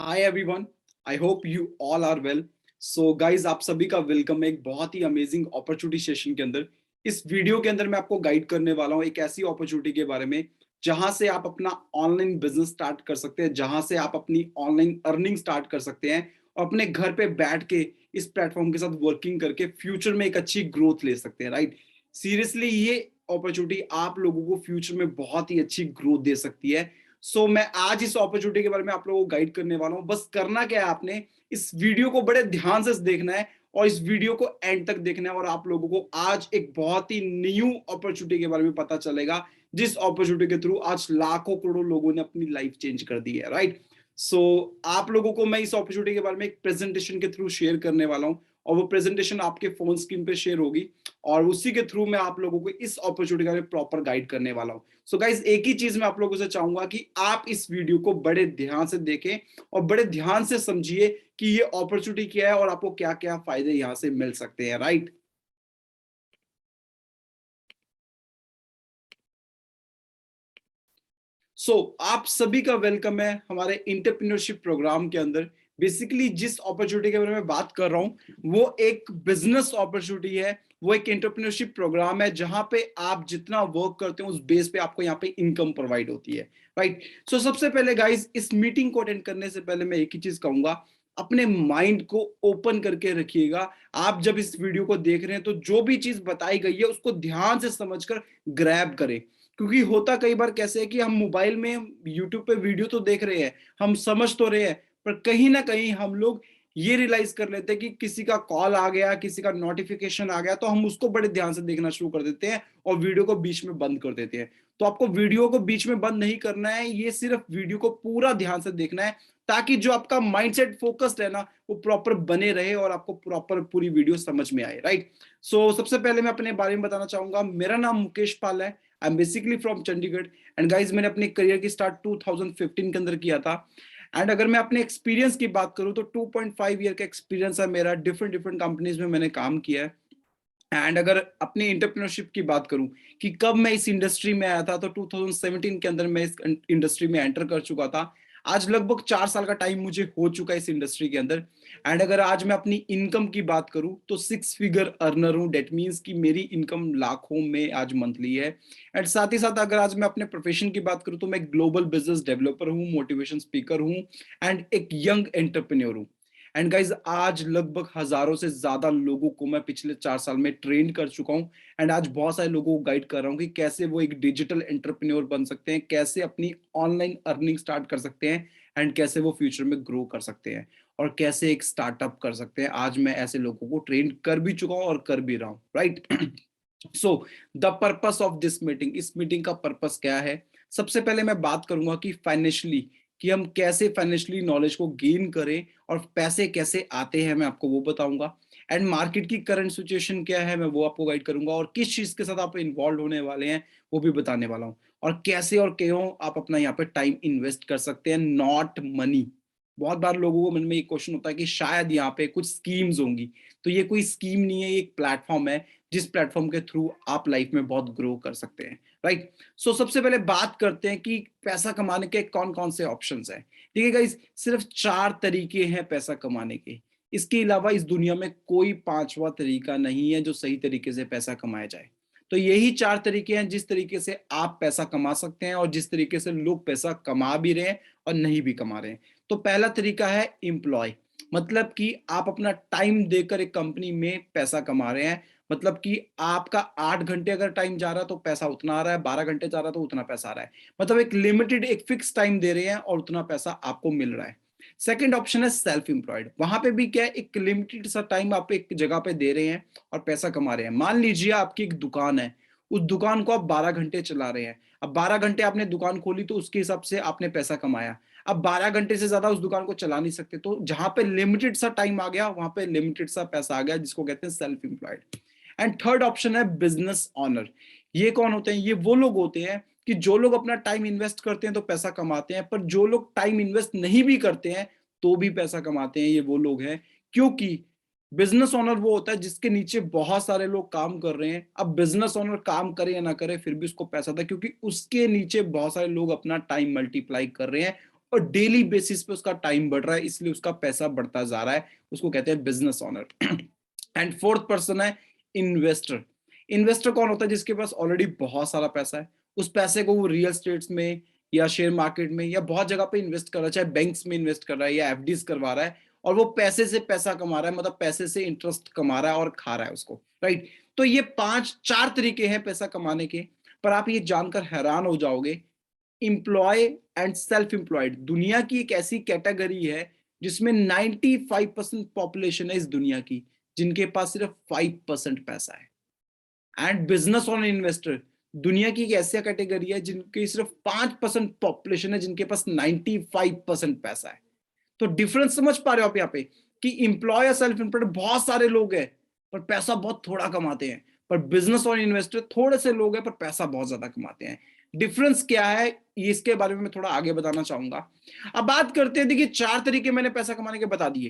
Hi everyone, I hope you all are well. So guys, आप सभी का welcome है एक बहुत ही अमेजिंग अपॉर्चुनिटी सेशन के अंदर। इस वीडियो के अंदर मैं आपको गाइड करने वाला हूँ एक ऐसी अपॉर्चुनिटी के बारे में जहां से आप अपना ऑनलाइन बिजनेस स्टार्ट कर सकते हैं, जहां से आप अपनी ऑनलाइन अर्निंग स्टार्ट कर सकते हैं और अपने घर पे बैठ के इस प्लेटफॉर्म के साथ वर्किंग करके फ्यूचर में एक अच्छी ग्रोथ ले सकते हैं। राइट, सीरियसली ये अपॉर्चुनिटी आप लोगों को फ्यूचर में बहुत ही अच्छी ग्रोथ दे सकती है। मैं आज इस अपॉर्चुनिटी के बारे में आप लोगों को गाइड करने वाला हूं। बस करना क्या है, आपने इस वीडियो को बड़े ध्यान से देखना है और इस वीडियो को एंड तक देखना है और आप लोगों को आज एक बहुत ही न्यू अपॉर्चुनिटी के बारे में पता चलेगा, जिस अपॉर्चुनिटी के थ्रू आज लाखों करोड़ों लोगों ने अपनी लाइफ चेंज कर दी है। राइट, आप लोगों को मैं इस अपॉर्चुनिटी के बारे में एक प्रेजेंटेशन के थ्रू शेयर करने वाला हूं और वो प्रेजेंटेशन आपके फोन स्क्रीन पे शेयर होगी और उसी के थ्रू मैं आप लोगों को इस अपॉर्चुनिटी के बारे में प्रॉपर गाइड करने वाला हूं। सो गाइज, एक ही चीज मैं आप लोगों से चाहूंगा कि आप इस वीडियो को बड़े ध्यान से देखें और बड़े ध्यान से समझिए कि ये अपॉर्चुनिटी क्या है और आपको क्या क्या फायदे यहां से मिल सकते हैं। राइट, आप सभी का वेलकम है हमारे इंटरप्रेन्योरशिप प्रोग्राम के अंदर। बेसिकली जिस अपॉर्चुनिटी के बारे में बात कर रहा हूं वो एक बिजनेस अपॉर्चुनिटी है, वो एक इंटरप्रेन्योरशिप प्रोग्राम है जहां पे आप जितना वर्क करते हो उस बेस पे आपको यहाँ पे इनकम प्रोवाइड होती है। राइट, सबसे पहले गाइस, इस मीटिंग को अटेंड करने से पहले मैं एक ही चीज कहूंगा, अपने माइंड को ओपन करके रखिएगा। आप जब इस वीडियो को देख रहे हैं तो जो भी चीज बताई गई है उसको ध्यान से समझकर ग्रैब करें, क्योंकि होता कई बार कैसे है कि हम मोबाइल में यूट्यूब पे वीडियो तो देख रहे हैं, हम समझ तो रहे हैं, पर कहीं ना कहीं हम लोग ये रियलाइज कर लेते हैं कि किसी का कॉल आ गया, किसी का नोटिफिकेशन आ गया, तो हम उसको बड़े ध्यान से देखना शुरू कर देते हैं और वीडियो को बीच में बंद कर देते हैं। तो आपको वीडियो को बीच में बंद नहीं करना है, ये सिर्फ वीडियो को पूरा ध्यान से देखना है ताकि जो आपका माइंडसेट फोकस्ड है ना वो प्रॉपर बने रहे और आपको प्रॉपर पूरी वीडियो समझ में आए। राइट, सबसे पहले मैं अपने बारे में बताना चाहूंगा। मेरा नाम मुकेश पाल है, I am basically from Chandigarh and guys मैंने अपने करियर की स्टार्ट 2015 के अंदर किया था। एंड अगर मैं अपने एक्सपीरियंस की बात करूं तो 2.5 ईयर का एक्सपीरियंस है मेरा, डिफरेंट डिफरेंट कंपनीज में मैंने काम किया है। एंड अगर अपनी इंटरप्रेन्योरशिप की बात करूं कि कब मैं इस इंडस्ट्री में आया था तो 2017 के अंदर मैं इस इंडस्ट्री में एंटर कर चुका था। आज लगभग 4 साल का टाइम मुझे हो चुका है इस इंडस्ट्री के अंदर। एंड अगर आज मैं अपनी इनकम की बात करूं तो 6 फिगर अर्नर हूं, डेट मीन्स कि मेरी इनकम लाखों में आज मंथली है। एंड साथ ही साथ अगर आज मैं अपने प्रोफेशन की बात करूं तो मैं ग्लोबल बिजनेस डेवलपर हूं, मोटिवेशन स्पीकर हूं एंड एक यंग एंटरप्रेन्योर हूं। एंड गाइज, आज लगभग हजारों से ज्यादा लोगों को मैं पिछले 4 साल में ट्रेन कर चुका हूँ एंड आज बहुत सारे लोगों को गाइड कर रहा हूँ कि कैसे वो एक डिजिटल एंटरप्रेन्योर बन सकते हैं, कैसे अपनी ऑनलाइन अर्निंग स्टार्ट कर सकते हैं एंड कैसे वो फ्यूचर में ग्रो कर सकते हैं और कैसे एक स्टार्टअप कर सकते हैं। आज मैं ऐसे लोगों को ट्रेन कर भी चुका हूँ और कर भी रहा हूँ। Right, so the purpose of this meeting, इस मीटिंग का पर्पस क्या है? सबसे पहले मैं बात करूंगा कि फाइनेंशियली, कि हम कैसे फाइनेंशियली नॉलेज को गेन करें और पैसे कैसे आते हैं मैं आपको वो बताऊंगा। एंड मार्केट की करंट सिचुएशन क्या है मैं वो आपको गाइड करूंगा और किस चीज के साथ आप इन्वॉल्व होने वाले हैं वो भी बताने वाला हूँ और कैसे और क्यों आप अपना यहाँ पे टाइम इन्वेस्ट कर सकते हैं, नॉट मनी। बहुत बार लोगों को मन में ये क्वेश्चन होता है कि शायद यहाँ पे कुछ स्कीम्स होंगी, तो ये कोई स्कीम नहीं है, ये एक प्लेटफॉर्म है जिस प्लेटफॉर्म के थ्रू आप लाइफ में बहुत ग्रो कर सकते हैं। राइट, सबसे पहले बात करते हैं कि पैसा कमाने के कौन कौन से ऑप्शंस हैं। देखिए गाइस, सिर्फ 4 तरीके हैं पैसा कमाने के, इसके अलावा इस दुनिया में कोई पांचवा तरीका नहीं है जो सही तरीके से पैसा कमाया जाए। तो यही 4 तरीके हैं जिस तरीके से आप पैसा कमा सकते हैं और जिस तरीके से लोग पैसा कमा भी रहे हैं और नहीं भी कमा रहे हैं। तो पहला तरीका है एम्प्लॉय, मतलब कि आप अपना टाइम देकर एक कंपनी में पैसा कमा रहे हैं। मतलब कि आपका 8 घंटे अगर टाइम जा रहा है तो पैसा उतना आ रहा है, 12 घंटे जा रहा है तो उतना पैसा आ रहा है। मतलब एक लिमिटेड, एक फिक्स टाइम दे रहे हैं और उतना पैसा आपको मिल रहा है। सेकंड ऑप्शन है सेल्फ एम्प्लॉयड, वहां पे भी क्या है, एक लिमिटेड सा टाइम आप एक जगह पे दे रहे हैं और पैसा कमा रहे हैं। मान लीजिए आपकी एक दुकान है, उस दुकान को आप 12 घंटे चला रहे हैं। अब 12 घंटे आपने दुकान खोली तो उसके हिसाब से आपने पैसा कमाया। अब 12 घंटे से ज्यादा उस दुकान को चला नहीं सकते, तो जहां पे लिमिटेड सा टाइम आ गया वहां पे लिमिटेड सा पैसा आ गया, जिसको कहते हैं self employed. And third option है बिजनेस ऑनर। ये कौन होते हैं? ये वो लोग होते हैं कि जो लोग अपना टाइम इन्वेस्ट करते हैं तो पैसा कमाते हैं, पर जो लोग टाइम इन्वेस्ट नहीं भी करते हैं तो भी पैसा कमाते हैं, ये वो लोग हैं। क्योंकि बिजनेस ओनर वो होता है जिसके नीचे बहुत सारे लोग काम कर रहे हैं। अब बिजनेस ओनर काम करे या ना करे फिर भी उसको पैसा था, क्योंकि उसके नीचे बहुत सारे लोग अपना टाइम मल्टीप्लाई कर रहे हैं और डेली बेसिस पे उसका टाइम बढ़ रहा है, इसलिए उसका पैसा बढ़ता जा रहा है, उसको कहते हैं business owner. And fourth person है इन्वेस्टर। इन्वेस्टर कौन होता है? जिसके पास ऑलरेडी बहुत सारा पैसा है, उस पैसे को वो रियल स्टेट्स में या शेयर मार्केट में या बहुत जगह पे इन्वेस्ट कर रहा है, चाहे बैंक्स में इन्वेस्ट कर रहा है या एफडीज करवा रहा है, और वो पैसे से पैसा कमा रहा है, मतलब पैसे से इंटरेस्ट कमा रहा है और खा रहा है उसको, राइट। तो ये चार तरीके हैं पैसा कमाने के। पर आप ये जानकर हैरान हो जाओगे, एम्प्लॉय एंड सेल्फ एम्प्लॉयड दुनिया की एक ऐसी कैटेगरी है जिसमें 95% पॉपुलेशन है इस दुनिया की जिनके पास सिर्फ 5% पैसा है। एंड बिजनेस ऑन इन्वेस्टर दुनिया की एक ऐसी कैटेगरी है जिनकी सिर्फ 5% पॉपुलेशन है जिनके पास 95% पैसा है। तो डिफरेंस समझ पा रहे हो आप यहाँ पे कि एम्प्लॉय या सेल्फ एम्प्लॉयड बहुत सारे लोग हैं पर पैसा बहुत थोड़ा कमाते हैं, पर बिजनेस और इन्वेस्टर थोड़े से लोग हैं पर पैसा बहुत ज्यादा कमाते हैं। डिफरेंस क्या है ये इसके बारे में मैं थोड़ा आगे बताना चाहूंगा। अब बात करते हैं, देखिए 4 तरीके मैंने पैसा कमाने के बता दिए,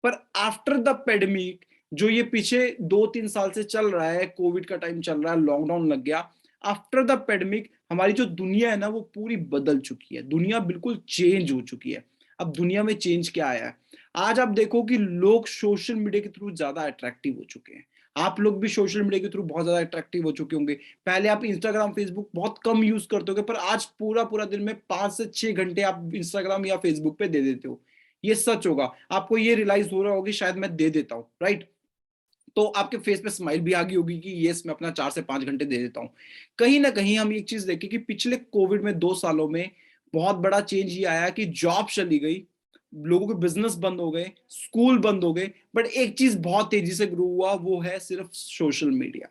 पर आफ्टर द पेंडेमिक जो ये पीछे 2-3 साल से चल रहा है, कोविड का टाइम चल रहा है, लॉकडाउन लग गया, आफ्टर द पेंडेमिक हमारी जो दुनिया है ना वो पूरी बदल चुकी है, दुनिया बिल्कुल चेंज हो चुकी है। अब दुनिया में चेंज क्या आया है? आज आप देखो कि लोग सोशल मीडिया के थ्रू ज्यादा अट्रैक्टिव हो चुके हैं। आप लोग भी सोशल मीडिया के थ्रू बहुत ज्यादा अट्रैक्टिव हो चुके होंगे। पहले आप इंस्टाग्राम फेसबुक बहुत कम यूज करते होगे, पर आज पूरा पूरा दिन में 5 से 6 घंटे आप इंस्टाग्राम या फेसबुक पे दे देते हो। ये सच होगा, आपको ये रियलाइज हो रहा होगा शायद मैं दे देता हूँ, राइट। तो आपके फेस पे स्माइल भी आ गई होगी कि यस मैं अपना 4 से 5 घंटे दे देता हूँ। कहीं ना कहीं हम एक चीज देखें कि पिछले कोविड में 2 सालों में बहुत बड़ा चेंज ये आया कि जॉब चली गई, लोगों के बिजनेस बंद हो गए, स्कूल बंद हो गए, बट एक चीज बहुत तेजी से ग्रो हुआ, वो है सिर्फ सोशल मीडिया,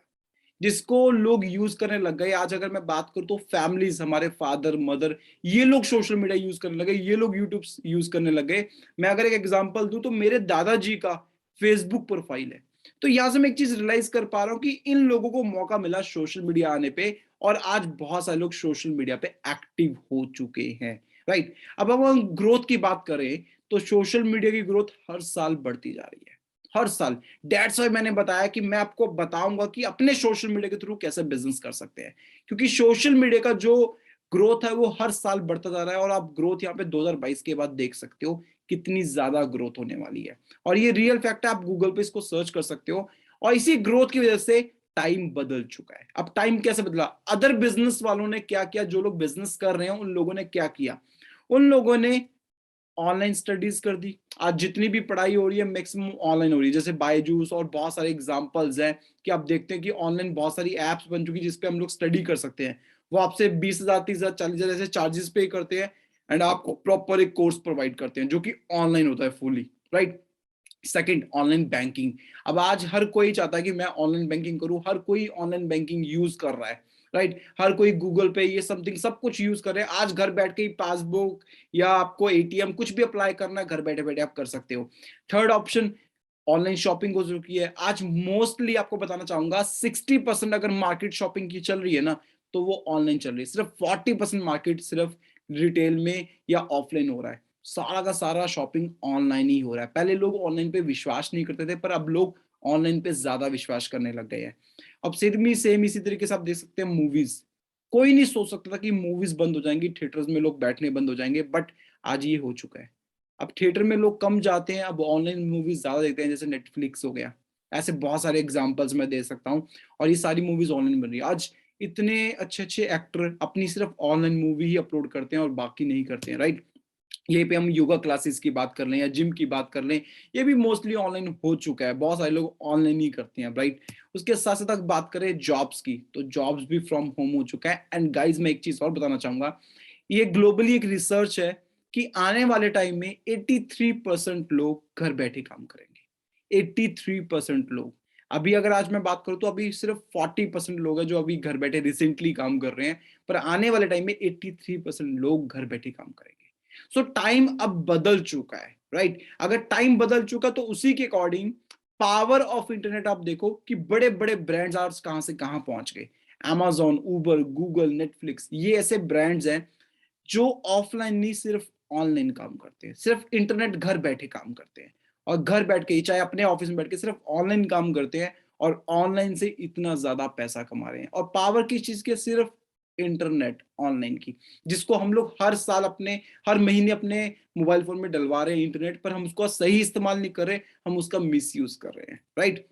जिसको लोग यूज करने लग गए। आज अगर मैं बात करूं तो फैमिलीज, हमारे फादर मदर, ये लोग सोशल मीडिया यूज करने लगे, ये लोग यूट्यूब यूज करने लगे। मैं अगर एक एग्जांपल दूं तो मेरे दादाजी का फेसबुक प्रोफाइल है। तो यहां से मैं एक चीज रियलाइज कर पा रहा हूं कि इन लोगों को मौका मिला सोशल मीडिया आने पे, और आज बहुत सारे लोग सोशल मीडिया पे एक्टिव हो चुके हैं, राइट। अब हम ग्रोथ की बात करें तो सोशल मीडिया की ग्रोथ हर साल बढ़ती जा रही है, हर साल। दैट्स व्हाई मैंने बताया कि मैं आपको बताऊंगा कि अपने सोशल मीडिया के थ्रू कैसे बिजनेस कर सकते हैं, क्योंकि सोशल मीडिया का जो ग्रोथ है वो हर साल बढ़ता जा रहा है। और आप ग्रोथ यहाँ पे 2022 के बाद देख सकते हो कितनी ज्यादा ग्रोथ होने वाली है, और ये रियल फैक्ट है, आप गूगल पे इसको सर्च कर सकते हो। और इसी ग्रोथ की वजह से टाइम बदल चुका है। अब टाइम कैसे बदला? अदर बिजनेस वालों ने क्या किया, जो लोग बिजनेस कर रहे हैं उन लोगों ने क्या किया, उन लोगों ने ऑनलाइन स्टडीज कर दी। आज जितनी भी पढ़ाई हो रही है मैक्सिमम ऑनलाइन हो रही है, जैसे बायजूस और बहुत सारे एग्जांपल्स हैं कि आप देखते हैं कि ऑनलाइन बहुत सारी एप्स बन चुकी है जिसपे हम लोग स्टडी कर सकते हैं। वो आपसे 20,000 30,000 40,000 ऐसे चार्जेस पे करते हैं एंड आपको प्रॉपर एक कोर्स प्रोवाइड करते हैं जो कि ऑनलाइन होता है fully, right. Second, online banking. अब आज हर कोई चाहता है कि मैं ऑनलाइन बैंकिंग करूं, हर कोई ऑनलाइन बैंकिंग यूज कर रहा है, राइट। हर कोई गूगल पे ये समथिंग सब कुछ यूज कर रहे हैं। आज घर बैठ के ही पासबुक या आपको एटीएम कुछ भी अप्लाई करना है, घर बैठे बैठे आप कर सकते हो। थर्ड ऑप्शन, ऑनलाइन शॉपिंग हो चुकी है। आज मोस्टली आपको बताना चाहूंगा 60% अगर मार्केट शॉपिंग की चल रही है ना तो वो ऑनलाइन चल रही है, सिर्फ 40% मार्केट सिर्फ रिटेल में या ऑफलाइन हो रहा है। सारा का सारा शॉपिंग ऑनलाइन ही हो रहा है। पहले लोग ऑनलाइन पे विश्वास नहीं करते थे, पर अब लोग ऑनलाइन पे ज्यादा विश्वास करने लग गए हैं। अब सेम इसी तरीके से आप देख सकते हैं मूवीज। कोई नहीं सोच सकता था कि मूवीज बंद हो जाएंगी, थिएटर्स में लोग बैठने बंद हो जाएंगे, बट आज ये हो चुका है। अब थिएटर में लोग कम जाते हैं, अब ऑनलाइन मूवीज ज्यादा देखते हैं, जैसे नेटफ्लिक्स हो गया। ऐसे बहुत सारे एग्जांपल्स मैं दे सकता हूँ, और ये सारी मूवीज ऑनलाइन बन रही है। आज इतने अच्छे अच्छे एक्टर अपनी सिर्फ ऑनलाइन मूवी ही अपलोड करते हैं और बाकी नहीं करते हैं, राइट। यहीं पे हम योगा क्लासेस की बात कर लें या जिम की बात कर लें, ये भी मोस्टली ऑनलाइन हो चुका है, बहुत सारे लोग ऑनलाइन ही करते हैं, राइट। उसके साथ साथ अगर बात करें जॉब्स की तो जॉब्स भी फ्रॉम होम हो चुका है। एंड गाइज मैं एक चीज और बताना चाहूंगा, ये ग्लोबली एक रिसर्च है कि आने वाले टाइम में 83% लोग घर बैठे काम करेंगे, 83% लोग। अभी अगर आज मैं बात करूं तो अभी सिर्फ 40% लोग हैं जो अभी घर बैठे रिसेंटली काम कर रहे हैं, पर आने वाले टाइम में 83% लोग घर बैठे काम करेंगे। सो टाइम अब बदल चुका है, राइट। अगर टाइम बदल चुका तो उसी के अकॉर्डिंग पावर ऑफ इंटरनेट आप देखो कि बड़े बड़े ब्रांड्स आज कहां से कहां पहुंच गए। Amazon, उबर, गूगल, नेटफ्लिक्स, ये ऐसे ब्रांड्स हैं जो ऑफलाइन नहीं सिर्फ ऑनलाइन काम करते हैं, सिर्फ इंटरनेट घर बैठे काम करते हैं, और घर बैठ के ही चाहे अपने ऑफिस में बैठ के सिर्फ ऑनलाइन काम करते हैं, और ऑनलाइन से इतना ज्यादा पैसा कमा रहे हैं। और पावर किस चीज के? सिर्फ इंटरनेट ऑनलाइन की, जिसको हम लोग हर महीने अपने मोबाइल फोन में डलवा रहे हैं इंटरनेट, पर हम उसका सही इस्तेमाल नहीं कर रहे, हम उसका मिस यूज कर रहे हैं, राइट।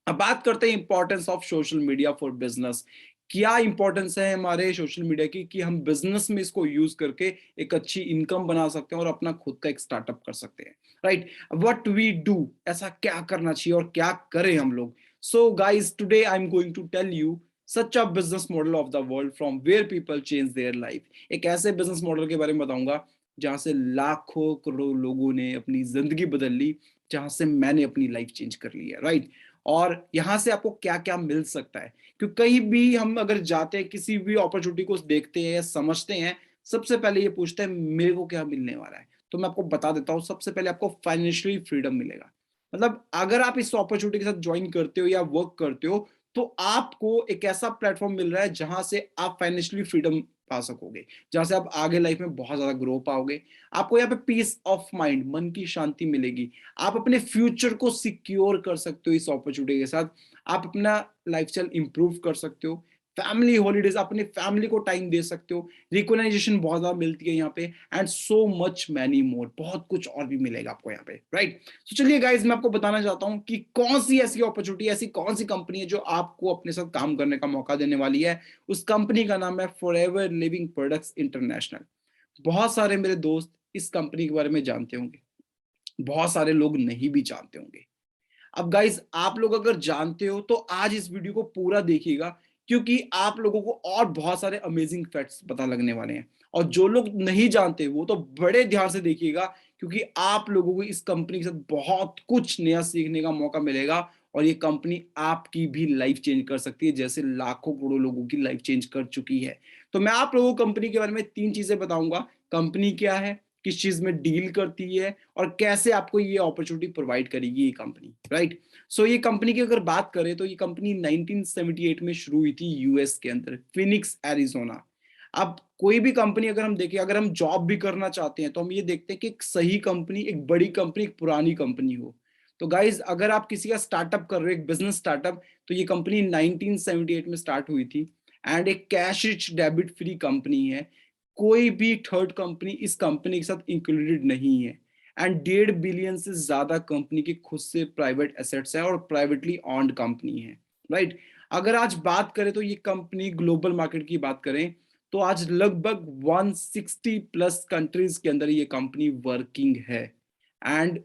अब बात करते हैं importance of social media for business. क्या इंपॉर्टेंस है हमारे सोशल मीडिया की कि हम बिजनेस में इसको यूज करके एक अच्छी इनकम बना सकते हैं और अपना खुद का एक स्टार्टअप कर सकते हैं, राइट। व्हाट वी डू, ऐसा क्या करना चाहिए और क्या करें हम लोग। So guys, today I am going to tell you such a business model of the world from where people change their life. एक ऐसे बिजनेस मॉडल के बारे में बताऊंगा जहां से लाखों करोड़ों लोगों ने अपनी जिंदगी बदल ली, जहां से मैंने अपनी लाइफ चेंज कर ली है, राइट। और यहां से आपको क्या क्या मिल सकता है, क्योंकि कहीं भी हम अगर जाते हैं, किसी भी अपॉर्चुनिटी को देखते हैं या समझते हैं, सबसे पहले ये पूछते हैं मेरे को क्या मिलने वाला है। तो मैं आपको बता देता हूँ, सबसे पहले आपको फाइनेंशियली फ्रीडम मिलेगा। मतलब अगर आप इस अपॉर्चुनिटी के साथ ज्वाइन करते हो या वर्क करते हो, तो आपको एक ऐसा प्लेटफॉर्म मिल रहा है जहां से आप फाइनेंशियली फ्रीडम पा सकोगे, जहां से आप आगे लाइफ में बहुत ज्यादा ग्रो पाओगे। आपको यहाँ पे पीस ऑफ माइंड, मन की शांति मिलेगी। आप अपने फ्यूचर को सिक्योर कर सकते हो इस अपॉर्चुनिटी के साथ। आप अपना लाइफस्टाइल इंप्रूव कर सकते हो। फैमिली हॉलीडेज, अपने फैमिली को टाइम दे सकते हो। रिकॉग्नाइजेशन बहुत ज्यादा मिलती है यहाँ पे, and so much many more, बहुत कुछ और भी मिलेगा आपको यहाँ पे, राइट। तो चलिए गाइज, मैं आपको बताना चाहता हूँ कि कौन सी ऐसी अपॉर्चुनिटी, ऐसी कौन सी कंपनी है जो आपको अपने साथ काम करने का मौका देने वाली है। उस कंपनी का नाम है फॉरएवर लिविंग प्रोडक्ट्स इंटरनेशनल। बहुत सारे मेरे दोस्त इस कंपनी के बारे में जानते होंगे, बहुत सारे लोग नहीं भी जानते होंगे। अब गाइज, आप लोग अगर जानते हो तो आज इस वीडियो को पूरा देखिएगा, क्योंकि आप लोगों को और बहुत सारे अमेजिंग फैक्ट्स पता लगने वाले हैं। और जो लोग नहीं जानते वो तो बड़े ध्यान से देखिएगा, क्योंकि आप लोगों को इस कंपनी के साथ बहुत कुछ नया सीखने का मौका मिलेगा। और ये कंपनी आपकी भी लाइफ चेंज कर सकती है, जैसे लाखों करोड़ों लोगों की लाइफ चेंज कर चुकी है। तो मैं आप लोगों को कंपनी के बारे में 3 चीजें बताऊंगा। कंपनी क्या है, किस चीज में डील करती है, और कैसे आपको ये अपॉर्चुनिटी प्रोवाइड करेगी ये कंपनी, राइट। सो ये कंपनी की अगर बात करें तो ये कंपनी 1978 में शुरू हुई थी यूएस के अंदर, फिनिक्स एरिजोना। अब कोई भी कंपनी अगर हम देखें, अगर हम जॉब भी करना चाहते हैं, तो हम ये देखते हैं कि एक सही कंपनी, एक बड़ी कंपनी, एक पुरानी कंपनी हो। तो गाइज, अगर आप किसी का स्टार्टअप कर रहे हो, एक बिजनेस स्टार्टअप, तो ये कंपनी 1978 में स्टार्ट हुई थी। एंड एक cash rich debit free company है। कोई भी थर्ड कंपनी इस कंपनी के साथ इंक्लूडेड नहीं है। एंड 1.5 बिलियन से ज्यादा कंपनी के खुद से प्राइवेट एसेट्स है और प्राइवेटली ऑन्ड कंपनी है, राइट। अगर आज बात करें तो ये कंपनी ग्लोबल मार्केट की बात करें तो आज लगभग 160 प्लस कंट्रीज के अंदर ये कंपनी वर्किंग है। एंड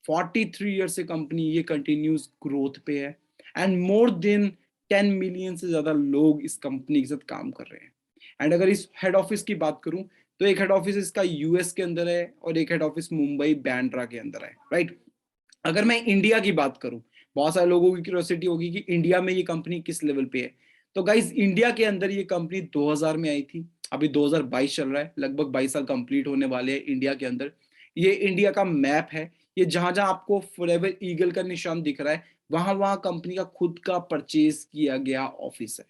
43 ईयर से कंपनी ये कंटिन्यूस ग्रोथ पे है। एंड मोर देन 10 मिलियन से ज्यादा लोग इस कंपनी के साथ काम कर रहे हैं। एंड अगर इस हेड ऑफिस की बात करूं तो एक हेड ऑफिस इसका यूएस के अंदर है और एक हेड ऑफिस मुंबई बैंड्रा के अंदर है, राइट। अगर मैं इंडिया की बात करूं, बहुत सारे लोगों की क्यूरियोसिटी होगी कि इंडिया में ये कंपनी किस लेवल पे है। तो गाइस, इंडिया के अंदर ये कंपनी 2000 में आई थी। अभी 2022 चल रहा है, लगभग 22 साल कंप्लीट होने वाले हैं इंडिया के अंदर। ये इंडिया का मैप है। ये जहां जहां आपको फॉरएवर ईगल का निशान दिख रहा है, वहां वहां कंपनी का खुद का परचेज किया गया ऑफिस है।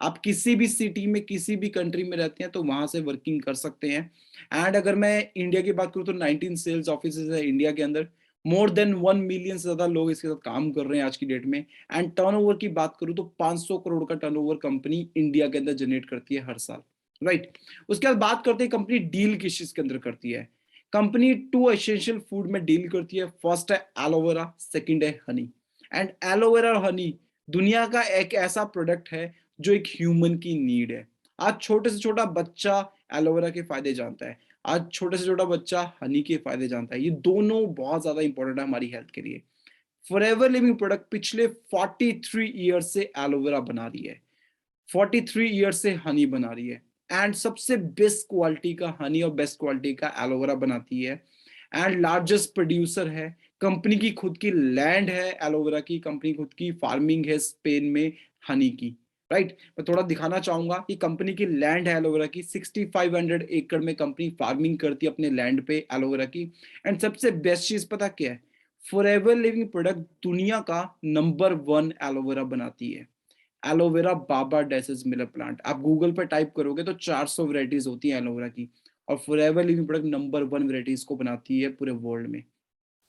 आप किसी भी सिटी में, किसी भी कंट्री में रहते हैं तो वहां से वर्किंग कर सकते हैं। एंड अगर मैं इंडिया की बात करूं तो 19 सेल्स ऑफिस है इंडिया के अंदर। मोर देन 1 मिलियन से ज्यादा लोग इसके साथ काम कर रहे हैं आज की डेट में। एंड टर्नओवर की बात करूं तो 500 करोड़ का टर्नओवर कंपनी इंडिया के अंदर जनरेट करती है हर साल, राइट। उसके बाद बात करते हैं कंपनी डील किस चीज के अंदर करती है। कंपनी 2 एसेंशियल फूड में डील करती है। फर्स्ट है एलोवेरा, सेकंड है हनी। एंड एलोवेरा और हनी दुनिया का एक ऐसा प्रोडक्ट है जो एक ह्यूमन की नीड है। आज छोटे से छोटा बच्चा एलोवेरा के फायदे जानता है। आज छोटे से छोटा बच्चा हनी के फायदे जानता है। ये दोनों बहुत ज्यादा इंपॉर्टेंट है हमारी हेल्थ के लिए। फॉरएवर लिविंग प्रोडक्ट पिछले 43 ईयर से एलोवेरा बना रही है, 43 ईयर से हनी बना रही है। एंड सबसे बेस्ट क्वालिटी का हनी और बेस्ट क्वालिटी का एलोवेरा बनाती है। एंड लार्जेस्ट प्रोड्यूसर है। कंपनी की खुद की लैंड है एलोवेरा की, कंपनी खुद की फार्मिंग है स्पेन में हनी की, राइट। मैं थोड़ा दिखाना चाहूंगा कि कंपनी की लैंड है एलोवेरा की, 6500 एकड़ में कंपनी फार्मिंग करती है अपने लैंड पे एलोवेरा की। एंड सबसे बेस्ट चीज पता क्या है, फॉरएवर लिविंग प्रोडक्ट दुनिया का नंबर 1 एलोवेरा बनाती है। एलोवेरा बाबा डेसिस मिलर प्लांट, आप गूगल पर टाइप करोगे तो 400 वेराइटीज होती है एलोवेरा की। और forever living product number 1 varieties को बनाती है पूरे वर्ल्ड में।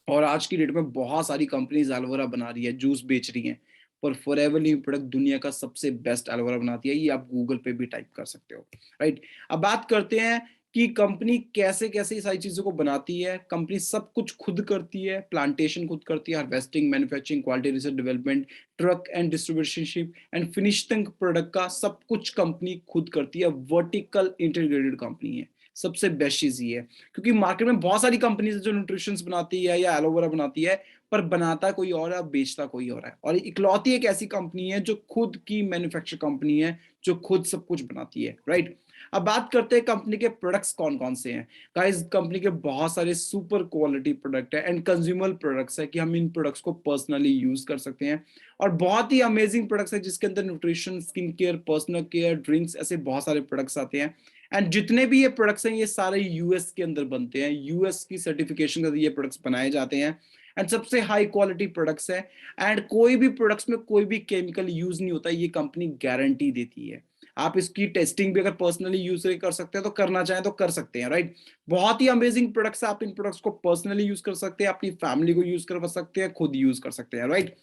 और आज की डेट में बहुत सारी कंपनीज एलोवेरा बना रही है, जूस बेच रही हैं, पर फॉरएवर लिविंग प्रोडक्ट दुनिया का सबसे बेस्ट एलोवेरा बनाती है। ये आप गूगल पे भी टाइप कर सकते हो, राइट। अब बात करते हैं कि कंपनी कैसे कैसे ये सारी चीजों को बनाती है। कंपनी सब कुछ खुद करती है, प्लांटेशन खुद करती है, harvesting, manufacturing, quality research development, truck and distributionship and finishing product का सब कुछ कंपनी खुद करती है। वर्टिकल इंटीग्रेटेड कंपनी है। सबसे बेस्ट चीज ये है, क्योंकि मार्केट में बहुत सारी कंपनीज जो न्यूट्रिशंस बनाती है या एलोवेरा बनाती है, पर बनाता कोई और है, बेचता कोई और है। और इकलौती एक ऐसी कंपनी है जो खुद की मैन्युफैक्चर कंपनी है, जो खुद सब कुछ बनाती है, राइट। अब बात करते हैं कंपनी के प्रोडक्ट्स कौन कौन से हैं। गाइस, कंपनी के बहुत सारे सुपर क्वालिटी प्रोडक्ट है एंड कंज्यूमर प्रोडक्ट्स है कि हम इन प्रोडक्ट्स को पर्सनली यूज कर सकते हैं। और बहुत ही अमेजिंग प्रोडक्ट्स है जिसके अंदर nutrition, skin care, personal care, drinks, ऐसे बहुत सारे प्रोडक्ट्स आते हैं। एंड जितने भी ये प्रोडक्ट्स हैं ये सारे यूएस के अंदर बनते हैं, यूएस की सर्टिफिकेशन के ये प्रोडक्ट्स बनाए जाते हैं एंड सबसे हाई क्वालिटी प्रोडक्ट्स है। एंड कोई भी प्रोडक्ट्स में कोई भी केमिकल यूज नहीं होता, ये कंपनी गारंटी देती है। आप इसकी टेस्टिंग भी अगर पर्सनली यूज कर सकते हैं तो करना चाहें तो कर सकते हैं, राइट। बहुत ही अमेजिंग प्रोडक्ट्स है, आप इन प्रोडक्ट्स को पर्सनली यूज कर सकते हैं, अपनी फैमिली को यूज कर सकते हैं, खुद यूज कर सकते हैं, राइट।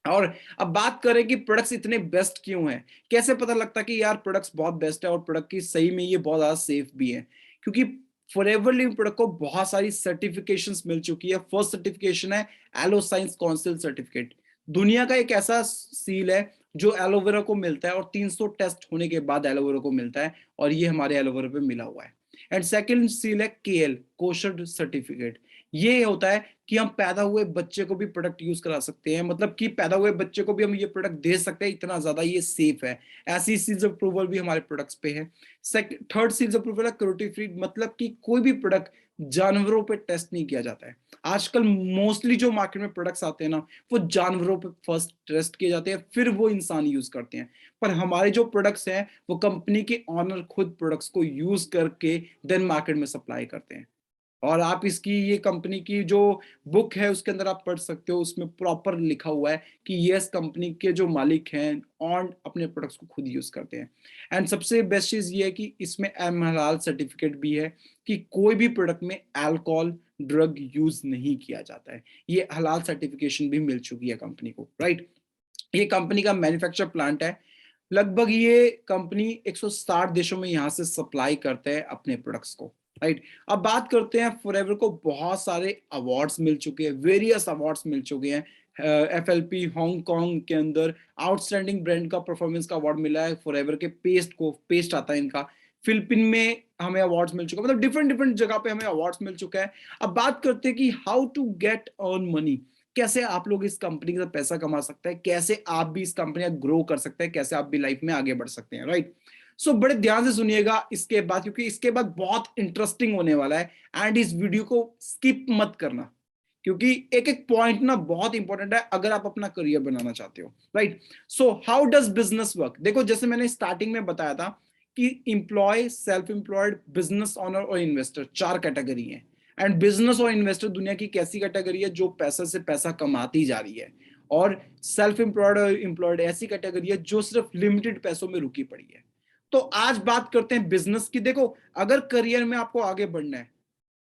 और अब बात करें कि प्रोडक्ट्स इतने बेस्ट क्यों हैं, कैसे पता लगता है कि यार प्रोडक्ट्स बहुत बेस्ट है और प्रोडक्ट की सही में ये बहुत ज्यादा सेफ भी है। क्योंकि फॉरएवर लिविंग प्रोडक्ट को बहुत सारी सर्टिफिकेशंस मिल चुकी है। फर्स्ट सर्टिफिकेशन है एलो साइंस काउंसिल सर्टिफिकेट। दुनिया का एक ऐसा सील है जो एलोवेरा को मिलता है और 300 टेस्ट होने के बाद एलोवेरा को मिलता है, और ये हमारे एलोवेरा पे मिला हुआ है। एंड सेकंड सील है केएल कोशर सर्टिफिकेट। ये होता है कि हम पैदा हुए बच्चे को भी प्रोडक्ट यूज करा सकते हैं, मतलब कि पैदा हुए बच्चे को भी हम ये प्रोडक्ट दे सकते हैं, इतना ज्यादा ये सेफ है। ऐसी सील्स ऑफ अप्रूवल भी हमारे प्रोडक्ट्स पे है। थर्ड सील्स ऑफ अप्रूवल है क्रूल्टी फ्री, मतलब कि कोई भी प्रोडक्ट जानवरों पे टेस्ट नहीं किया जाता है। आजकल मोस्टली जो मार्केट में प्रोडक्ट्स आते हैं ना, वो जानवरों पे फर्स्ट टेस्ट किए जाते हैं, फिर वो इंसान यूज करते हैं। पर हमारे जो प्रोडक्ट्स हैं वो कंपनी के ऑनर खुद प्रोडक्ट्स को यूज करके देन मार्केट में सप्लाई करते हैं। और आप इसकी ये कंपनी की जो बुक है उसके अंदर आप पढ़ सकते हो, उसमें प्रॉपर लिखा हुआ है कि यस कंपनी के जो मालिक हैं ऑन अपने प्रोडक्ट्स को खुद यूज करते हैं। एंड सबसे बेस्ट चीज ये है कि इसमें एम हलाल सर्टिफिकेट भी है कि कोई भी प्रोडक्ट में अल्कोहल ड्रग यूज नहीं किया जाता है। ये हलाल सर्टिफिकेशन भी मिल चुकी है कंपनी को, राइट। ये कंपनी का मैन्युफैक्चर प्लांट है। लगभग ये कंपनी 160 देशों में यहाँ से सप्लाई करते हैं अपने प्रोडक्ट्स को, राइट। अब बात करते हैं फॉरएवर को बहुत सारे अवार्ड्स मिल चुके हैं, वेरियस अवार्ड्स मिल चुके हैं। एफएलपी हांगकांग के अंदर आउटस्टैंडिंग ब्रांड का परफॉर्मेंस का अवार्ड मिला है फॉरएवर के पेस्ट को, पेस्ट आता है इनका। फिलिपिन में हमें अवार्ड्स मिल चुका है, मतलब डिफरेंट डिफरेंट जगह पे हमें अवार्ड्स मिल चुका है। अब बात करते हैं कि how to get earn money, कैसे आप लोग इस कंपनी के साथ पैसा कमा सकते हैं, कैसे आप भी इस कंपनी का ग्रो कर सकते हैं, कैसे आप भी लाइफ में आगे बढ़ सकते हैं, राइट। सो बड़े ध्यान से सुनिएगा इसके बाद, क्योंकि इसके बाद बहुत इंटरेस्टिंग होने वाला है। एंड इस वीडियो को स्किप मत करना, क्योंकि एक एक पॉइंट ना बहुत इंपॉर्टेंट है अगर आप अपना करियर बनाना चाहते हो, right. So how does business work, देखो जैसे मैंने स्टार्टिंग में बताया था कि employee, self employed, business owner और इन्वेस्टर, चार कैटेगरी है। एंड बिजनेस और इन्वेस्टर दुनिया की कैसी कैटेगरी है जो पैसा से पैसा कमाती जा रही है, और सेल्फ एम्प्लॉयड और एम्प्लॉयड ऐसी कैटेगरी है जो सिर्फ लिमिटेड पैसों में रुकी पड़ी है। तो आज बात करते हैं बिजनेस की। देखो अगर करियर में आपको आगे बढ़ना है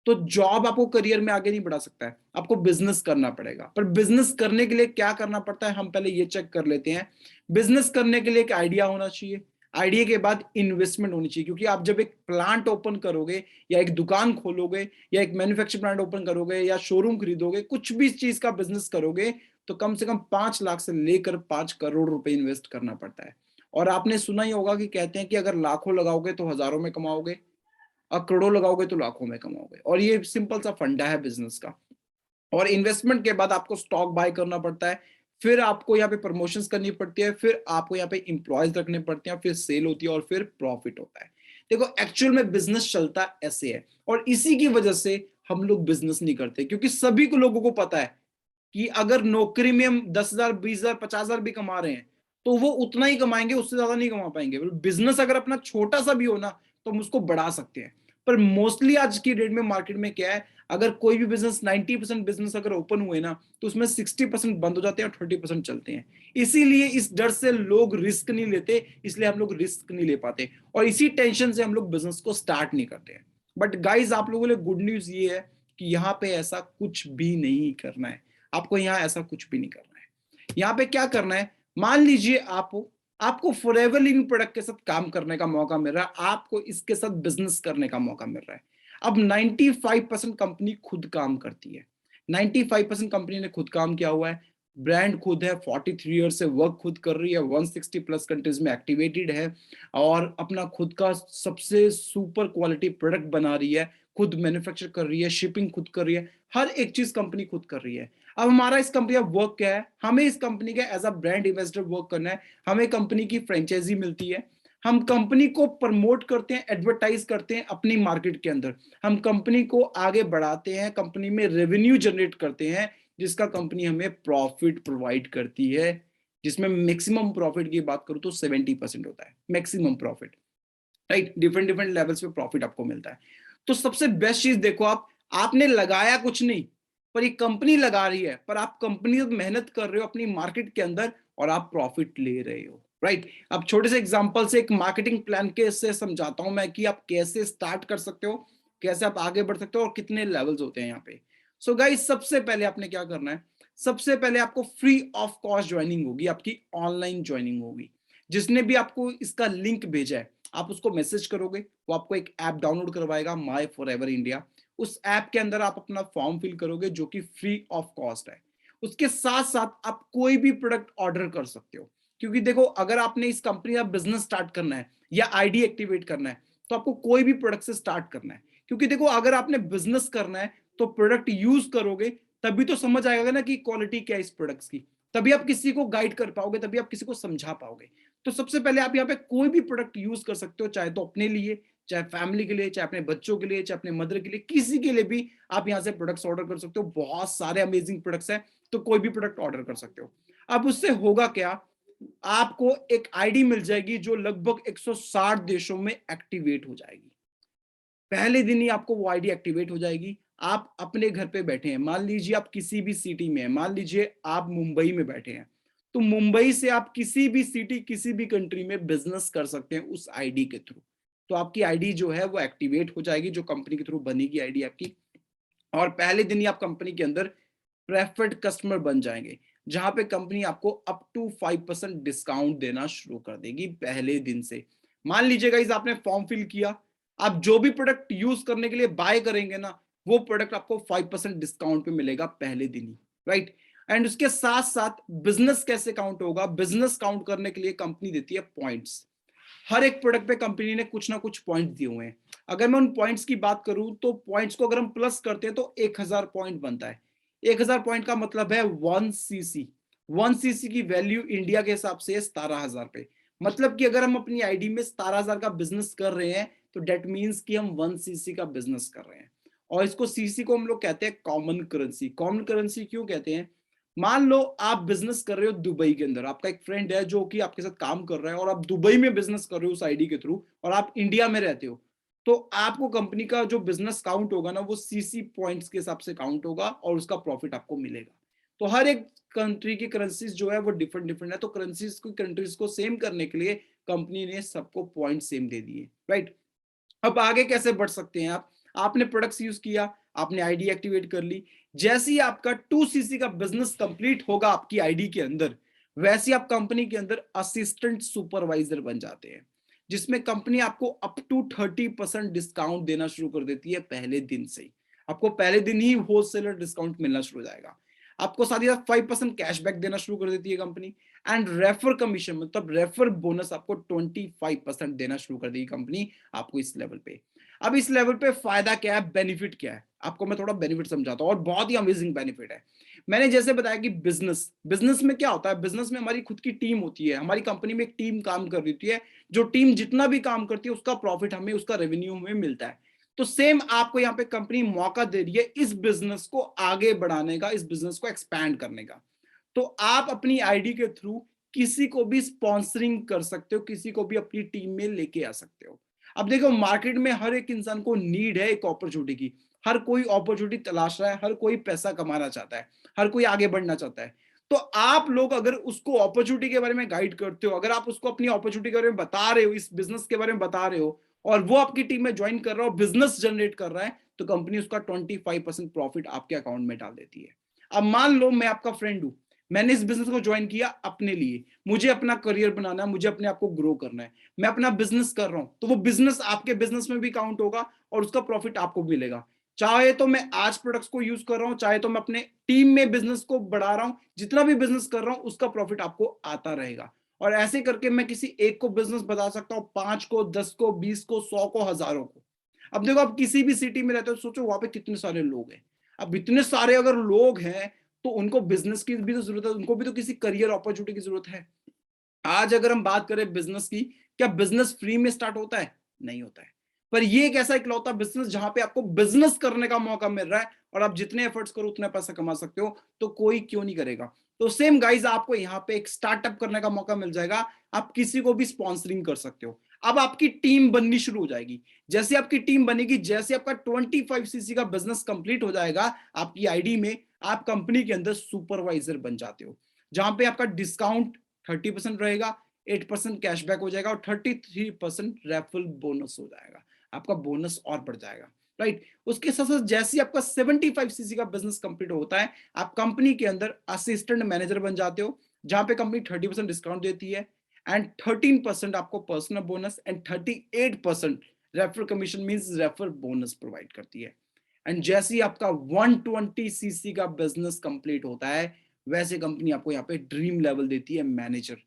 तो जॉब आपको करियर में आगे नहीं बढ़ा सकता है, आपको बिजनेस करना पड़ेगा। पर बिजनेस करने के लिए क्या करना पड़ता है हम पहले ये चेक कर लेते हैं। बिजनेस करने के लिए एक आइडिया होना चाहिए, आइडिया के बाद इन्वेस्टमेंट होनी चाहिए, क्योंकि आप जब एक प्लांट ओपन करोगे या एक दुकान खोलोगे या एक मैन्युफैक्चर प्लांट ओपन करोगे या शोरूम खरीदोगे, कुछ भी चीज का बिजनेस करोगे तो कम से कम 5 लाख से लेकर 5 करोड़ रुपए इन्वेस्ट करना पड़ता है। और आपने सुना ही होगा कि कहते हैं कि अगर लाखों लगाओगे तो हजारों में कमाओगे, और करोड़ों लगाओगे तो लाखों में कमाओगे। और ये सिंपल सा फंडा है बिजनेस का। और इन्वेस्टमेंट के बाद आपको स्टॉक बाय करना पड़ता है, फिर आपको यहाँ पे प्रमोशंस करनी पड़ती है, फिर आपको यहाँ पे इंप्लॉयज रखने पड़ते हैं, फिर सेल होती है और फिर प्रॉफिट होता है। देखो एक्चुअल में बिजनेस चलता ऐसे है, और इसी की वजह से हम लोग बिजनेस नहीं करते, क्योंकि सभी को लोगों को पता है कि अगर नौकरी में हम 10,000, 20,000, 50,000 भी कमा रहे हैं तो वो उतना ही कमाएंगे, उससे ज्यादा नहीं कमा पाएंगे। बिजनेस अगर अपना छोटा सा भी हो ना तो हम उसको बढ़ा सकते हैं। पर मोस्टली आज की डेट में मार्केट में क्या है, अगर कोई भी बिजनेस 90% बिजनेस अगर ओपन हुए ना तो उसमें 60% बंद हो जाते हैं और 30% चलते हैं। इसीलिए इस डर से लोग रिस्क नहीं लेते, इसलिए हम लोग रिस्क नहीं ले पाते, और इसी टेंशन से हम लोग बिजनेस को स्टार्ट नहीं करते हैं। बट गाइज आप लोगों के लिए गुड न्यूज ये है कि यहाँ पे ऐसा कुछ भी नहीं करना है, आपको यहाँ ऐसा कुछ भी नहीं करना है। यहाँ पे क्या करना है, मान लीजिए आप हो, आपको फॉरएवर लिविंग प्रोडक्ट के साथ काम करने का मौका मिल रहा है, आपको इसके साथ बिजनेस करने का मौका मिल रहा है। अब 95% कंपनी खुद काम करती है, 95% कंपनी ने खुद काम किया हुआ है, ब्रांड खुद है, 43 ईयर से वर्क खुद कर रही है, 160 प्लस कंट्रीज में एक्टिवेटेड है और अपना खुद का सबसे सुपर क्वालिटी प्रोडक्ट बना रही है, खुद मैन्युफैक्चर कर रही है, शिपिंग खुद कर रही है, हर एक चीज कंपनी खुद कर रही है। अब हमारा इस कंपनी का वर्क क्या है, हमें इस कंपनी का as a brand ambassador work करना है, हमें कंपनी की फ्रेंचाइजी मिलती है, हम कंपनी को प्रमोट करते हैं, एडवर्टाइज करते हैं अपनी मार्केट के अंदर, हम कंपनी को आगे बढ़ाते हैं, कंपनी में रेवेन्यू जनरेट करते हैं, जिसका कंपनी हमें प्रॉफिट प्रोवाइड करती है, जिसमें मैक्सिमम प्रॉफिट की बात करूं तो 70% होता है maximum profit, right. Different different levels पे प्रॉफिट आपको मिलता है। तो सबसे बेस्ट चीज देखो, आप आपने लगाया कुछ नहीं, पर ये कंपनी लगा रही है, पर आप कंपनी मेहनत कर रहे हो अपनी मार्केट के अंदर और आप प्रॉफिट ले रहे हो, राइट। अब छोटे से एग्जांपल से एक मार्केटिंग प्लान के से समझाता हूं मैं कि आप कैसे स्टार्ट कर सकते हो, कैसे आप आगे बढ़ सकते हो और कितने लेवल्स होते हैं यहाँ पे। सो गाइस, सबसे पहले आपने क्या करना है, सबसे पहले आपको फ्री ऑफ कॉस्ट ज्वाइनिंग होगी, आपकी ऑनलाइन ज्वाइनिंग होगी। जिसने भी आपको इसका लिंक भेजा है, आप उसको मैसेज करोगे, वो आपको एक ऐप डाउनलोड करवाएगा, माई फॉर एवर इंडिया। उस ऐप के अंदर आप अपना फॉर्म फिल करोगे जो कि फ्री ऑफ कॉस्ट है। उसके साथ साथ आप कोई भी प्रोडक्ट ऑर्डर कर सकते हो, क्योंकि देखो अगर आपने इस कंपनी का बिजनेस स्टार्ट करना है या आईडी एक्टिवेट करना है तो आपको कोई भी प्रोडक्ट से स्टार्ट करना है, क्योंकि देखो अगर आपने बिजनेस करना है तो प्रोडक्ट यूज करोगे तभी तो समझ आएगा ना कि क्वालिटी क्या है इस प्रोडक्ट्स की, तभी आप किसी को गाइड कर पाओगे, तभी आप किसी को समझा पाओगे। तो सबसे पहले आप यहाँ पे कोई भी प्रोडक्ट यूज कर सकते हो, चाहे तो अपने लिए, चाहे फैमिली के लिए, चाहे अपने बच्चों के लिए, चाहे अपने मदर के लिए, किसी के लिए भी आप यहाँ से प्रोडक्ट्स ऑर्डर कर सकते हो। बहुत सारे अमेजिंग प्रोडक्ट्स हैं, तो कोई भी प्रोडक्ट ऑर्डर कर सकते हो। अब उससे होगा क्या, आपको एक आईडी मिल जाएगी जो लगभग 160 देशों में एक्टिवेट हो जाएगी। पहले दिन ही आपको वो आईडी एक्टिवेट हो जाएगी। आप अपने घर पे बैठे हैं, मान लीजिए आप किसी भी सिटी में हैं, मान लीजिए आप मुंबई में बैठे हैं, तो मुंबई से आप किसी भी सिटी, किसी भी कंट्री में बिजनेस कर सकते हैं उस आईडी के थ्रू। तो आपकी आईडी जो है वो एक्टिवेट हो जाएगी, जो कंपनी के थ्रू बनेगी आईडी आपकी, और पहले दिन ही आप कंपनी के अंदर प्रेफर्ड कस्टमर बन जाएंगे, जहां पे कंपनी आपको अप टू 5% डिस्काउंट देना शुरू कर देगी पहले दिन से। मान लीजिए गाइस, आपने फॉर्म फिल किया, आप जो भी प्रोडक्ट यूज करने के लिए बाय करेंगे ना, वो प्रोडक्ट आपको 5% डिस्काउंट पे मिलेगा पहले दिन ही, राइट। एंड उसके साथ साथ बिजनेस कैसे काउंट होगा, बिजनेस काउंट करने के लिए कंपनी देती है पॉइंट्स। हर एक प्रोडक्ट पे कंपनी ने कुछ ना कुछ पॉइंट दिए हुए हैं। अगर मैं उन पॉइंट्स की बात करूं तो पॉइंट्स को अगर हम प्लस करते हैं तो 1000 पॉइंट बनता है। 1000 पॉइंट का मतलब है 1 सीसी। 1 सीसी की वैल्यू इंडिया के हिसाब से 17,000 पे। मतलब कि अगर हम अपनी आईडी में 17,000 का बिजनेस कर रहे हैं तो डेट मीन्स कि हम 1 सीसी का बिजनेस कर रहे हैं। और इसको सीसी को हम लोग कहते हैं कॉमन करेंसी। कॉमन करेंसी क्यों कहते हैं, मान लो आप बिजनेस कर रहे हो दुबई के अंदर, आपका एक फ्रेंड है जो कि आपके साथ काम कर रहा है और आप दुबई में बिजनेस कर रहे हो उस आईडी के थ्रू, और आप इंडिया में रहते हो, तो आपको कंपनी का जो बिजनेस काउंट होगा ना वो सीसी पॉइंट्स के हिसाब से काउंट होगा और उसका प्रॉफिट आपको मिलेगा। तो हर एक कंट्री की करेंसीज जो है वो डिफरेंट डिफरेंट है, तो करेंसीज को, कंट्रीज को सेम करने के लिए कंपनी ने सबको पॉइंट सेम दे दिए, राइट। अब आगे कैसे बढ़ सकते हैं आप, आपने प्रोडक्ट्स यूज किया, आपने आईडी एक्टिवेट कर ली, जैसे ही आपका 2 सीसी का बिजनेस कंप्लीट होगा आपकी आईडी के अंदर, वैसे आप कंपनी के अंदर असिस्टेंट सुपरवाइजर बन जाते हैं, जिसमें कंपनी आपको अप टू 30% डिस्काउंट देना शुरू कर देती है पहले दिन से ही। आपको पहले दिन ही होलसेलर डिस्काउंट मिलना शुरू हो जाएगा। आपको साथ ही साथ 5% कैशबैक देना शुरू कर देती है कंपनी। एंड रेफर कमीशन मतलब रेफर बोनस आपको 25% देना शुरू कर देगी कंपनी आपको इस लेवल पे। अब इस लेवल पे फायदा क्या है, बेनिफिट क्या है, आपको मैं थोड़ा बेनिफिट समझाता हूँ और बहुत ही अमेजिंग बेनिफिट है। मैंने जैसे बताया कि बिजनेस बिजनेस में क्या होता है, बिजनेस में हमारी खुद की टीम होती है, हमारी कंपनी में एक टीम काम कर रही होती है, जो टीम जितना भी काम करती है उसका प्रॉफिट हमें, उसका रेवेन्यू हमें मिलता है। तो सेम आपको यहाँ पे कंपनी मौका दे रही है इस बिजनेस को आगे बढ़ाने का, इस बिजनेस को एक्सपैंड करने का। तो आप अपनी आईडी के थ्रू किसी को भी स्पॉन्सरिंग कर सकते हो, किसी को भी अपनी टीम में लेके आ सकते हो। अब देखो मार्केट में हर एक इंसान को नीड है एक अपॉर्चुनिटी की, हर कोई अपॉर्चुनिटी तलाश रहा है, हर कोई पैसा कमाना चाहता है, हर कोई आगे बढ़ना चाहता है। तो आप लोग अगर उसको अपॉर्चुनिटी के बारे में गाइड करते हो, अगर आप उसको अपनी अपॉर्चुनिटी के बारे में बता रहे हो, इस बिजनेस के बारे में बता रहे हो, और वो आपकी टीम में ज्वाइन कर रहा हो, बिजनेस जनरेट कर रहा है, तो कंपनी उसका 25% प्रॉफिट आपके अकाउंट में डाल देती है। अब मान लो मैं आपका फ्रेंड हूं, मैंने इस बिजनेस को ज्वाइन किया अपने लिए, मुझे अपना करियर बनाना है, मुझे अपने आप को ग्रो करना है, मैं अपना बिजनेस कर रहा हूं, तो वो बिजनेस आपके बिजनेस में भी काउंट होगा और उसका प्रॉफिट आपको भी मिलेगा। चाहे तो मैं आज प्रोडक्ट्स को यूज कर रहा हूं, चाहे तो मैं अपने टीम में बिजनेस को बढ़ा रहा हूं, जितना भी बिजनेस कर रहा हूं उसका प्रॉफिट आपको आता रहेगा। और ऐसे करके मैं किसी एक को बिजनेस बता सकता हूं, 5 को, 10 को, 20 को, 100 को, हजारों को। अब देखो, आप किसी भी सिटी में रहते हो, सोचो वहां पे कितने सारे लोग हैं। अब इतने सारे अगर लोग हैं तो उनको बिजनेस की भी तो जरूरत है, उनको भी तो किसी करियर अपॉर्चुनिटी की जरूरत है। आज अगर हम बात करें बिजनेस की, क्या बिजनेस फ्री में स्टार्ट होता है? नहीं होता है। पर ये एक ऐसा इकलौता बिजनेस जहां पे आपको बिजनेस करने का मौका मिल रहा है और आप जितने एफर्ट्स करो उतना पैसा कमा सकते हो, तो कोई क्यों नहीं करेगा। तो सेम गाइज, आपको यहाँ पे एक स्टार्टअप करने का मौका मिल जाएगा, आप किसी को भी स्पॉन्सरिंग कर सकते हो। अब आपकी टीम बननी शुरू हो जाएगी। जैसे आपकी टीम बनेगी, जैसे आपका 25cc का बिजनेस कंप्लीट हो जाएगा आपकी आईडी में, आप कंपनी के अंदर सुपरवाइजर बन जाते हो, जहां पे आपका डिस्काउंट 30% रहेगा, 8% कैशबैक हो जाएगा और 33% रेफरल बोनस हो जाएगा। आपका बोनस और बढ़ जाएगा, राइट। उसके साथ साथ जैसे आपका 75cc का बिजनेस कंप्लीट होता है, आप कंपनी के अंदर असिस्टेंट मैनेजर बन जाते हो, जहां पे कंपनी 30% डिस्काउंट देती है एंड 13% आपको personal bonus and 38% referral commission means referral bonus provide करती है। एंड जैसे ही आपका 120cc का बिजनेस कंप्लीट होता है, वैसे कंपनी आपको यहाँ पे ड्रीम लेवल देती है मैनेजर,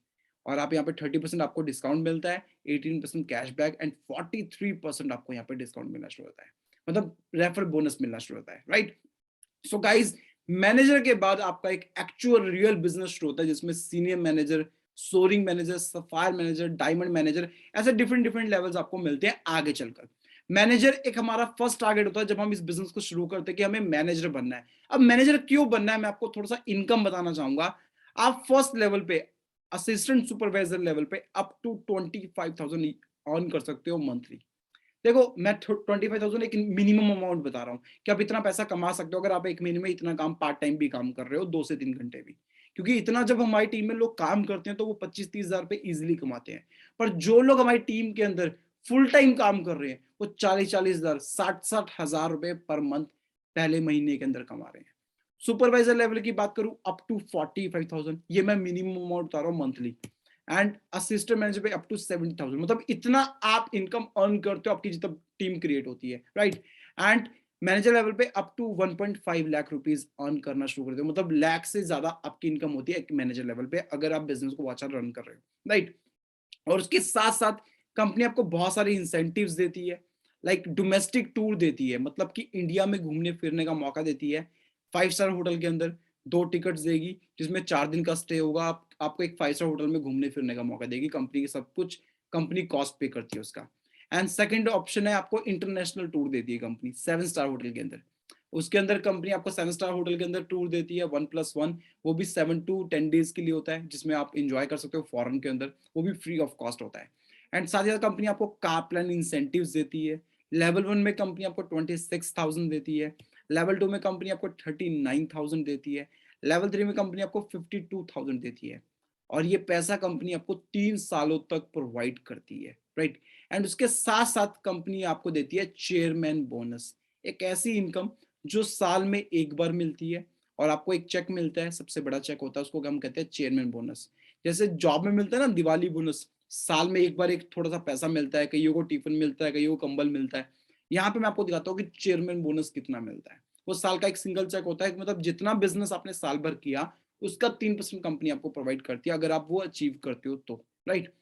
और आप यहाँ पे 30% आपको डिस्काउंट मिलता है, 18% कैशबैक एंड 43% आपको यहाँ पे डिस्काउंट मिलना शुरू होता है, मतलब रेफरल बोनस मिलना शुरू होता है, राइट। सो गाइज, मैनेजर के बाद आपका एक एक्चुअल रियल बिजनेस शुरू होता है, जिसमें senior manager, soaring manager, sapphire manager, diamond manager, ऐसे डिफरेंट डिफरेंट लेवल्स आपको मिलते हैं आगे चलकर। मैनेजर एक हमारा फर्स्ट टारगेट होता है जब हम इस बिजनेस को शुरू करते हैं कि हमें मैनेजर बनना है। अब मैनेजर क्यों बनना है, मैं आपको थोड़ा सा इनकम बताना चाहूंगा। आप फर्स्ट लेवल पे, असिस्टेंट सुपरवाइजर लेवल पे अप टू 25,000 अर्न कर सकते हो मंथली। देखो, मैं 25,000 एक मिनिमम अमाउंट बता रहा हूँ कि आप इतना पैसा कमा सकते हो अगर आप एक महीने में इतना काम पार्ट टाइम भी काम कर रहे हो, 2 से 3 घंटे भी। क्योंकि इतना जब हमारी टीम में लोग काम करते हैं तो वो 25-30 हजार रुपए इजिली कमाते हैं। पर जो लोग हमारी टीम के अंदर फुल टाइम काम कर रहे हैं, वो 40-40 हजार, 60-60 हजार रुपए पर मंथ पहले महीने के अंदर कमा रहे हैं। सुपरवाइजर लेवल की बात करूं, अप टू 45,000, ये मैं मिनिमम अमाउंट बता रहा हूँ मंथली। एंड असिस्टेंट मैनेजर पे अप टू 70,000, मतलब इतना आप इनकम अर्न करते हो आपकी जब टीम क्रिएट होती है, राइट। एंड मैनेजर लेवल पे up to 1.5 lakh rupees earn करना शुरू करते हो, मतलब लाख से ज्यादा आपकी इनकम होती है एक मैनेजर लेवल पे अगर आप बिजनेस को अच्छा रन कर रहे हो, राइट। और उसके साथ साथ कंपनी आपको बहुत सारे इंसेंटिव्स देती है, लाइक डोमेस्टिक टूर देती है, मतलब कि इंडिया में घूमने फिरने का मौका देती है। 5 स्टार होटल के अंदर 2 टिकट्स देगी, जिसमें 4 दिन का स्टे होगा, आपको एक 5 स्टार होटल में घूमने फिरने का मौका देगी, कंपनी की सब कुछ कंपनी कॉस्ट पे करती है उसका। एंड सेकंड ऑप्शन है, आपको इंटरनेशनल टूर देती है कंपनी 7 स्टार होटल के अंदर। उसके अंदर कंपनी आपको 7 स्टार होटल के अंदर टूर देती है 1+1, वो भी 7 to 10 डेज के लिए होता है, जिसमें आप इंजॉय कर सकते हो फॉरेन के अंदर, वो भी फ्री ऑफ कॉस्ट होता है। एंड साथ ही साथ कंपनी आपको कार प्लान इंसेंटिव्स देती है। लेवल 1 में कंपनी आपको 26,000 देती है, लेवल 2 में कंपनी आपको 39,000 देती है, लेवल 3 में कंपनी आपको 52,000 देती है। और ये पैसा कंपनी आपको 3 सालों तक प्रोवाइड करती है, राइट। एंड उसके साथ साथ कंपनी आपको देती है चेयरमैन बोनस, एक ऐसी इनकम जो साल में एक बार मिलती है, और आपको एक चेक मिलता है, सबसे बड़ा चेक होता है, उसको हम कहते हैं चेयरमैन बोनस। जैसे जॉब में मिलता है ना दिवाली बोनस, साल में एक बार एक थोड़ा सा पैसा मिलता है, कईयों को टिफिन मिलता है, कईयों को कंबल मिलता है। यहाँ पे मैं आपको दिखाता हूँ कि चेयरमैन बोनस कितना मिलता है। वो साल का एक सिंगल चेक होता है, मतलब जितना बिजनेस आपने साल भर किया उसका 3% कंपनी आपको प्रोवाइड करती है अगर आप वो अचीव करते हो तो, राइट।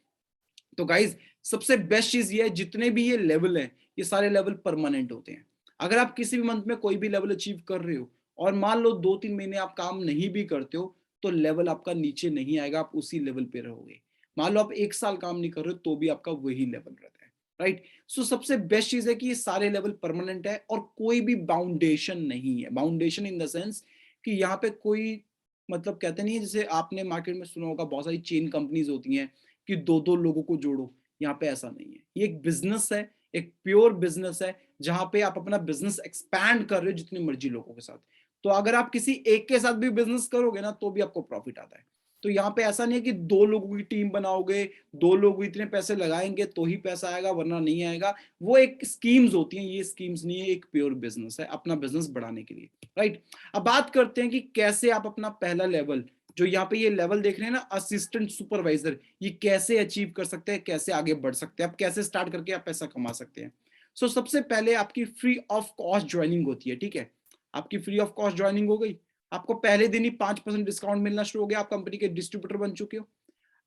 तो गाइज, सबसे बेस्ट चीज ये है, जितने भी ये लेवल है, ये सारे लेवल परमानेंट होते हैं। अगर आप किसी भी मंथ में कोई भी लेवल अचीव कर रहे हो और मान लो 2-3 महीने आप काम नहीं भी करते हो, तो लेवल आपका नीचे नहीं आएगा, आप उसी लेवल पे रहोगे। मान लो आप 1 साल काम नहीं कर रहे हो तो भी आपका वही लेवल रहता है, राइट। सो सबसे बेस्ट चीज है कि ये सारे लेवल परमानेंट है और कोई भी बाउंडेशन नहीं है। बाउंडेशन इन द सेंस कि यहाँ पे कोई, मतलब कहते नहीं है, जैसे आपने मार्केट में सुना होगा बहुत सारी चेन कंपनीज होती हैं कि 2-2 लोगों को जोड़ो, यहाँ पे ऐसा नहीं है। ये एक बिजनेस है, एक प्योर बिजनेस है, जहां पे आप अपना बिजनेस एक्सपैंड कर रहे हो जितने मर्जी लोगों के साथ। तो अगर आप किसी एक के साथ भी बिजनेस करोगे ना तो भी आपको प्रॉफिट आता है। तो यहाँ पे ऐसा नहीं है कि 2 लोगों की टीम बनाओगे, 2 लोग इतने पैसे लगाएंगे तो ही पैसा आएगा वरना नहीं आएगा। वो एक स्कीम्स होती हैं, ये स्कीम्स नहीं है, एक प्योर बिजनेस है अपना बिजनेस बढ़ाने के लिए, राइट। अब बात करते हैं कि कैसे आप अपना पहला लेवल जो यहाँ पे ये लेवल देख रहे हैं ना, असिस्टेंट सुपरवाइजर, ये कैसे अचीव कर सकते हैं, कैसे आगे बढ़ सकते हैं, आप कैसे स्टार्ट करके आप पैसा कमा सकते हैं। सो सबसे पहले आपकी फ्री ऑफ कॉस्ट ज्वाइनिंग होती है, ठीक है। आपकी फ्री ऑफ कॉस्ट ज्वाइनिंग हो गई, आपको पहले दिन ही 5% डिस्काउंट मिलना शुरू हो गया, आप कंपनी के डिस्ट्रीब्यूटर बन चुके हो।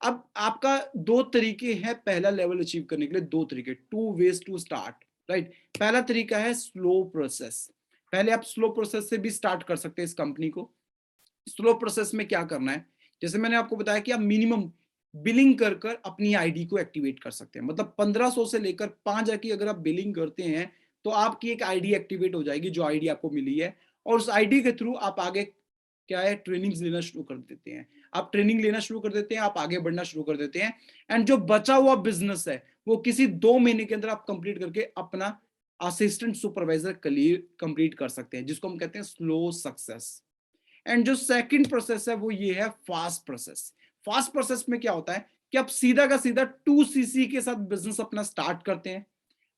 अब आपका दो तरीके हैं पहला लेवल अचीव करने के लिए, दो तरीके, two ways to start, right. पहला तरीका है स्लो प्रोसेस। पहले आप स्लो प्रोसेस से भी स्टार्ट कर सकते हैं इस कंपनी को। स्लो प्रोसेस में क्या करना है, जैसे मैंने आपको बताया कि आप मिनिमम बिलिंग कर कर अपनी आईडी को एक्टिवेट कर सकते हैं। मतलब 1500 से लेकर 5,000 की अगर आप बिलिंग करते हैं तो आपकी एक आईडी एक्टिवेट हो जाएगी, जो आईडी आपको मिली है, और उस आईडी के थ्रू आप आगे क्या है, ट्रेनिंग्स लेना शुरू कर देते हैं। आप ट्रेनिंग लेना शुरू कर देते हैं, आप आगे बढ़ना शुरू कर देते हैं। एंड जो बचा हुआ बिजनेस है वो किसी 2 महीने के अंदर आप कंप्लीट करके अपना असिस्टेंट सुपरवाइजर कंप्लीट कर सकते हैं, जिसको हम कहते हैं स्लो सक्सेस। एंड जो सेकंड प्रोसेस है वो ये है फास्ट प्रोसेस। फास्ट प्रोसेस में क्या होता है कि आप सीधा का सीधा 2cc के साथ बिजनेस अपना स्टार्ट करते हैं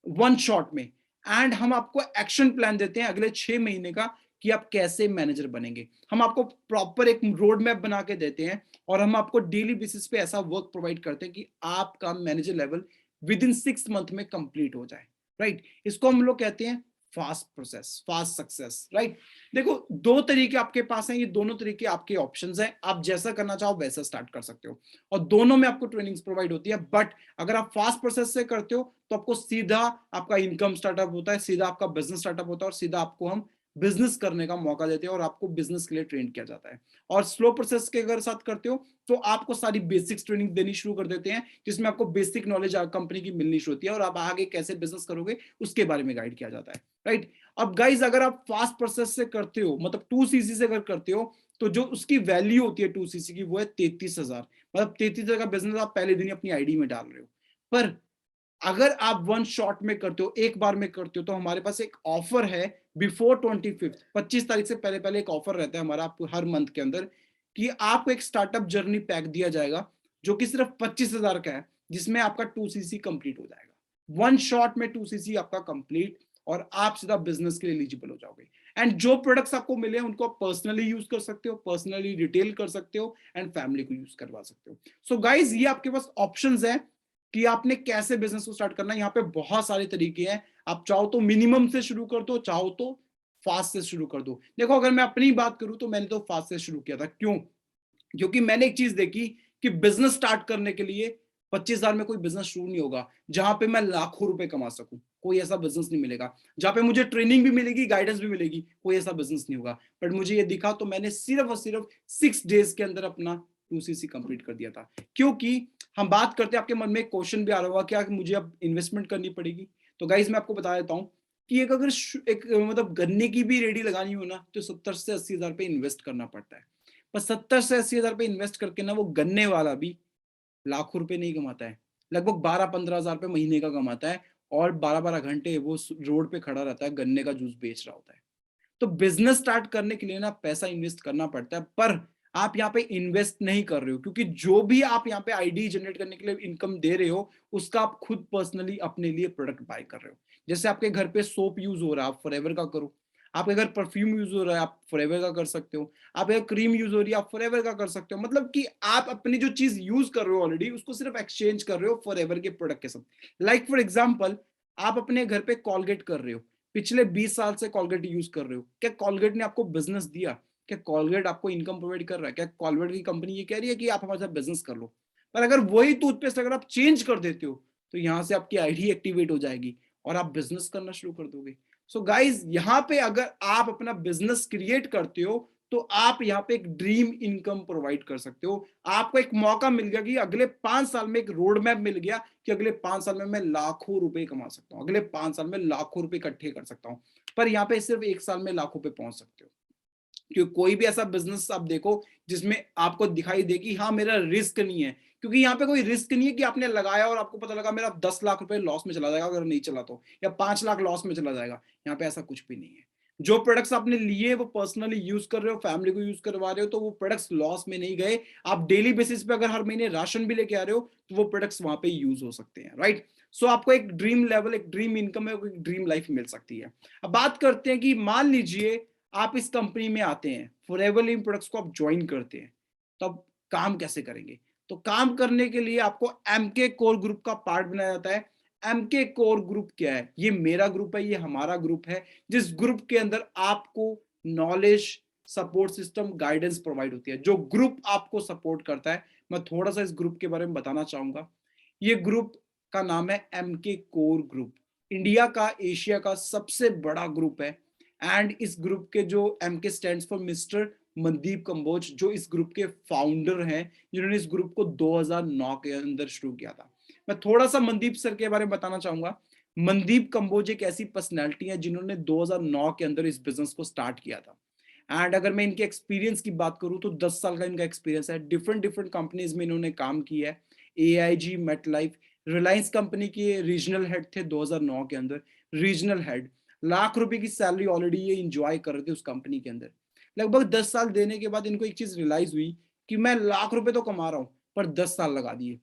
वन शॉट में, एंड हम आपको एक्शन प्लान देते हैं अगले 6 महीने का कि आप कैसे मैनेजर बनेंगे। हम आपको प्रॉपर एक रोड मैप बना के देते हैं और हम आपको डेली बेसिस पे ऐसा वर्क प्रोवाइड करते हैं कि आपका manager level with in 6 month में कंप्लीट हो जाए, राइट। इसको हम लोग कहते हैं fast process, fast success, right. देखो दो तरीके आपके पास हैं, ये दोनों तरीके आपके ऑप्शंस हैं, आप जैसा करना चाहो वैसा स्टार्ट कर सकते हो, और दोनों में आपको ट्रेनिंग्स प्रोवाइड होती है। बट अगर आप फास्ट प्रोसेस से करते हो तो आपको सीधा आपका इनकम स्टार्टअप होता है, सीधा आपका बिजनेस स्टार्टअप होता है, और सीधा आपको हम बिजनेस करने का मौका देते हैं और आपको बिजनेस के लिए ट्रेन किया जाता है। और स्लो प्रोसेस के अगर साथ करते हो तो आपको सारी बेसिक्स ट्रेनिंग देनी शुरू कर देते हैं, जिसमें आपको बेसिक नॉलेज कंपनी की मिलनी शुरू होती है और आप आगे कैसे बिजनेस करोगे उसके बारे में गाइड किया जाता है, राइट। अब गाइज अगर आप फास्ट प्रोसेस से करते हो, मतलब 2cc से अगर करते हो, तो जो उसकी वैल्यू होती है 2cc की वो है 33,000। मतलब 33,000 का बिजनेस आप पहले दिन ही अपनी आईडी में डाल रहे हो। पर अगर आप वन शॉट में करते हो, एक बार में करते हो, तो हमारे पास एक ऑफर है बिफोर 25, 25 तारीख से पहले पहले एक ऑफर रहता है हमारा आपको हर मंथ के अंदर, कि आपको एक स्टार्टअप जर्नी पैक दिया जाएगा जो कि सिर्फ 25,000 का है, जिसमें आपका 2cc कंप्लीट हो जाएगा। वन शॉट में 2cc आपका कंप्लीट, और आप सीधा बिजनेस के लिए एलिजिबल हो जाओगे। एंड जो प्रोडक्ट्स आपको मिले उनको आप पर्सनली यूज कर सकते हो, पर्सनली रिटेल कर सकते हो, एंड फैमिली को यूज करवा सकते हो। सो गाइज ये आपके पास ऑप्शंस है कि आपने कैसे बिजनेस को स्टार्ट करना है। यहाँ पे बहुत सारे तरीके हैं, आप चाहो तो मिनिमम से शुरू कर दो, चाहो तो फास्ट से शुरू कर दो। देखो अगर मैं अपनी बात करूं तो मैंने तो फास्ट से शुरू किया था। क्यों? क्योंकि मैंने एक चीज देखी कि बिजनेस स्टार्ट करने के लिए 25,000 में कोई बिजनेस शुरू नहीं होगा जहां पे मैं लाखों रुपए कमा सकूं। कोई ऐसा बिजनेस नहीं मिलेगा जहां पे मुझे ट्रेनिंग भी मिलेगी, गाइडेंस भी मिलेगी, कोई ऐसा बिजनेस नहीं होगा। बट मुझे ये दिखा तो मैंने सिर्फ और सिर्फ 6 डेज के अंदर अपना 2cc कंप्लीट कर दिया था। क्योंकि हम बात करते हैं, आपके मन में एक क्वेश्चन भी आ रहा होगा क्या मुझे अब इन्वेस्टमेंट करनी पड़ेगी। तो गाइज मैं आपको बता देता हूँ कि एक अगर एक मतलब गन्ने की भी रेडी लगानी हो ना तो 70 से 80 हजार पे इन्वेस्ट करना पड़ता है। पर 70 से 80 हजार पे इन्वेस्ट करके ना वो गन्ने वाला भी लाखों रुपए नहीं कमाता है, लगभग 12-15 हजार पे महीने का कमाता है, और 12-12 घंटे वो रोड पे खड़ा रहता है, गन्ने का जूस बेच रहा होता है। तो बिजनेस स्टार्ट करने के लिए ना पैसा इन्वेस्ट करना पड़ता है, पर आप यहाँ पे इन्वेस्ट नहीं कर रहे हो, क्योंकि जो भी आप यहाँ पे आईडी जनरेट करने के लिए इनकम दे रहे हो उसका आप खुद पर्सनली अपने लिए प्रोडक्ट बाय कर रहे हो। जैसे आपके घर पे सोप यूज हो रहा है, आप फॉरएवर का करो। आपके घर परफ्यूम यूज हो रहा है, आप फॉरएवर का कर सकते हो। आप अगर क्रीम यूज हो रही है, आप फॉरएवर का कर सकते हो। मतलब कि आप अपनी जो चीज यूज कर रहे हो ऑलरेडी उसको सिर्फ एक्सचेंज कर रहे हो फॉरएवर के प्रोडक्ट के साथ। लाइक फॉर एग्जाम्पल, आप अपने घर पे कॉलगेट कर रहे हो, पिछले 20 साल से कॉलगेट यूज कर रहे हो, क्या कॉलगेट ने आपको बिजनेस दिया? क्या कॉलगेट आपको इनकम प्रोवाइड कर रहा है? क्या कॉलगेट की कंपनी ये कह रही है कि आप हमारे साथ बिजनेस कर लो? पर अगर वही टूथपेस्ट अगर आप चेंज कर देते हो तो यहां से आपकी आईडी एक्टिवेट हो जाएगी और आप बिजनेस करना शुरू कर दोगे। सो गाइज यहाँ पे अगर आप अपना बिजनेस क्रिएट करते हो तो आप यहाँ पे एक ड्रीम इनकम प्रोवाइड कर सकते हो। आपको एक मौका मिल गया कि अगले 5 साल में एक रोड मैप मिल गया कि अगले 5 साल में मैं लाखों रुपए कमा सकता हूँ, अगले 5 साल में लाखों रुपए इकट्ठे कर सकता हूँ। पर यहाँ पे सिर्फ 1 साल में लाखों पे पहुंच सकते हो। क्योंकि कोई भी ऐसा बिजनेस आप देखो जिसमें आपको दिखाई दे कि हाँ मेरा रिस्क नहीं है, क्योंकि यहाँ पे कोई रिस्क नहीं है कि आपने लगाया और आपको पता लगा मेरा 10 लाख रुपए लॉस में चला जाएगा अगर नहीं चला तो, या 5 लाख लॉस में चला जाएगा। यहाँ पे ऐसा कुछ भी नहीं है। जो प्रोडक्ट्स आपने लिए वो पर्सनली यूज कर रहे हो, फैमिली को यूज करवा रहे हो, तो वो प्रोडक्ट्स लॉस में नहीं गए। आप डेली बेसिस पे अगर हर महीने राशन भी लेके आ रहे हो तो वो प्रोडक्ट्स वहां पे यूज हो सकते हैं, राइट। सो आपको एक ड्रीम लेवल, एक ड्रीम इनकम है, एक ड्रीम लाइफ मिल सकती है। अब बात करते हैं कि मान लीजिए आप इस कंपनी में आते हैं, फॉरएवर लिविंग प्रोडक्ट्स को आप ज्वाइन करते हैं, तो अब काम कैसे करेंगे? तो काम करने के लिए आपको एमके कोर ग्रुप का पार्ट बनाया जाता है। एमके कोर ग्रुप क्या है? ये मेरा ग्रुप है, ये हमारा ग्रुप है, जिस ग्रुप के अंदर आपको knowledge, support system, guidance provide होती है। जो ग्रुप आपको सपोर्ट करता है, मैं थोड़ा सा इस ग्रुप के बारे में बताना चाहूंगा। ये ग्रुप का नाम है एमके कोर ग्रुप। इंडिया का, एशिया का सबसे बड़ा ग्रुप है। एंड इस ग्रुप के जो MK stands for mister Mandeep Kamboj, जो इस ग्रुप के फाउंडर हैं, जिन्होंने इस ग्रुप को 2009 के अंदर शुरू किया था। मैं थोड़ा सा मनदीप सर के बारे में बताना चाहूंगा। मनदीप कंबोज एक ऐसी पर्सनैलिटी है जिन्होंने 2009 के अंदर इस बिजनेस को स्टार्ट किया था। एंड अगर मैं इनके एक्सपीरियंस की बात करूं तो 10 साल का इनका एक्सपीरियंस है। डिफरेंट डिफरेंट कंपनीज में इन्होंने काम किया है। एआईजी, मेटलाइफ, रिलायंस कंपनी के रीजनल हेड थे 2009 के अंदर। रीजनल हेड, लाख रुपए की सैलरी ऑलरेडी ये इंजॉय कर रहे थे उस कंपनी के अंदर। लगभग 10 साल देने के बाद इनको एक चीज रियलाइज हुई कि मैं लाख रुपए तो कमा रहा हूं, पर 10 साल लगा दिए।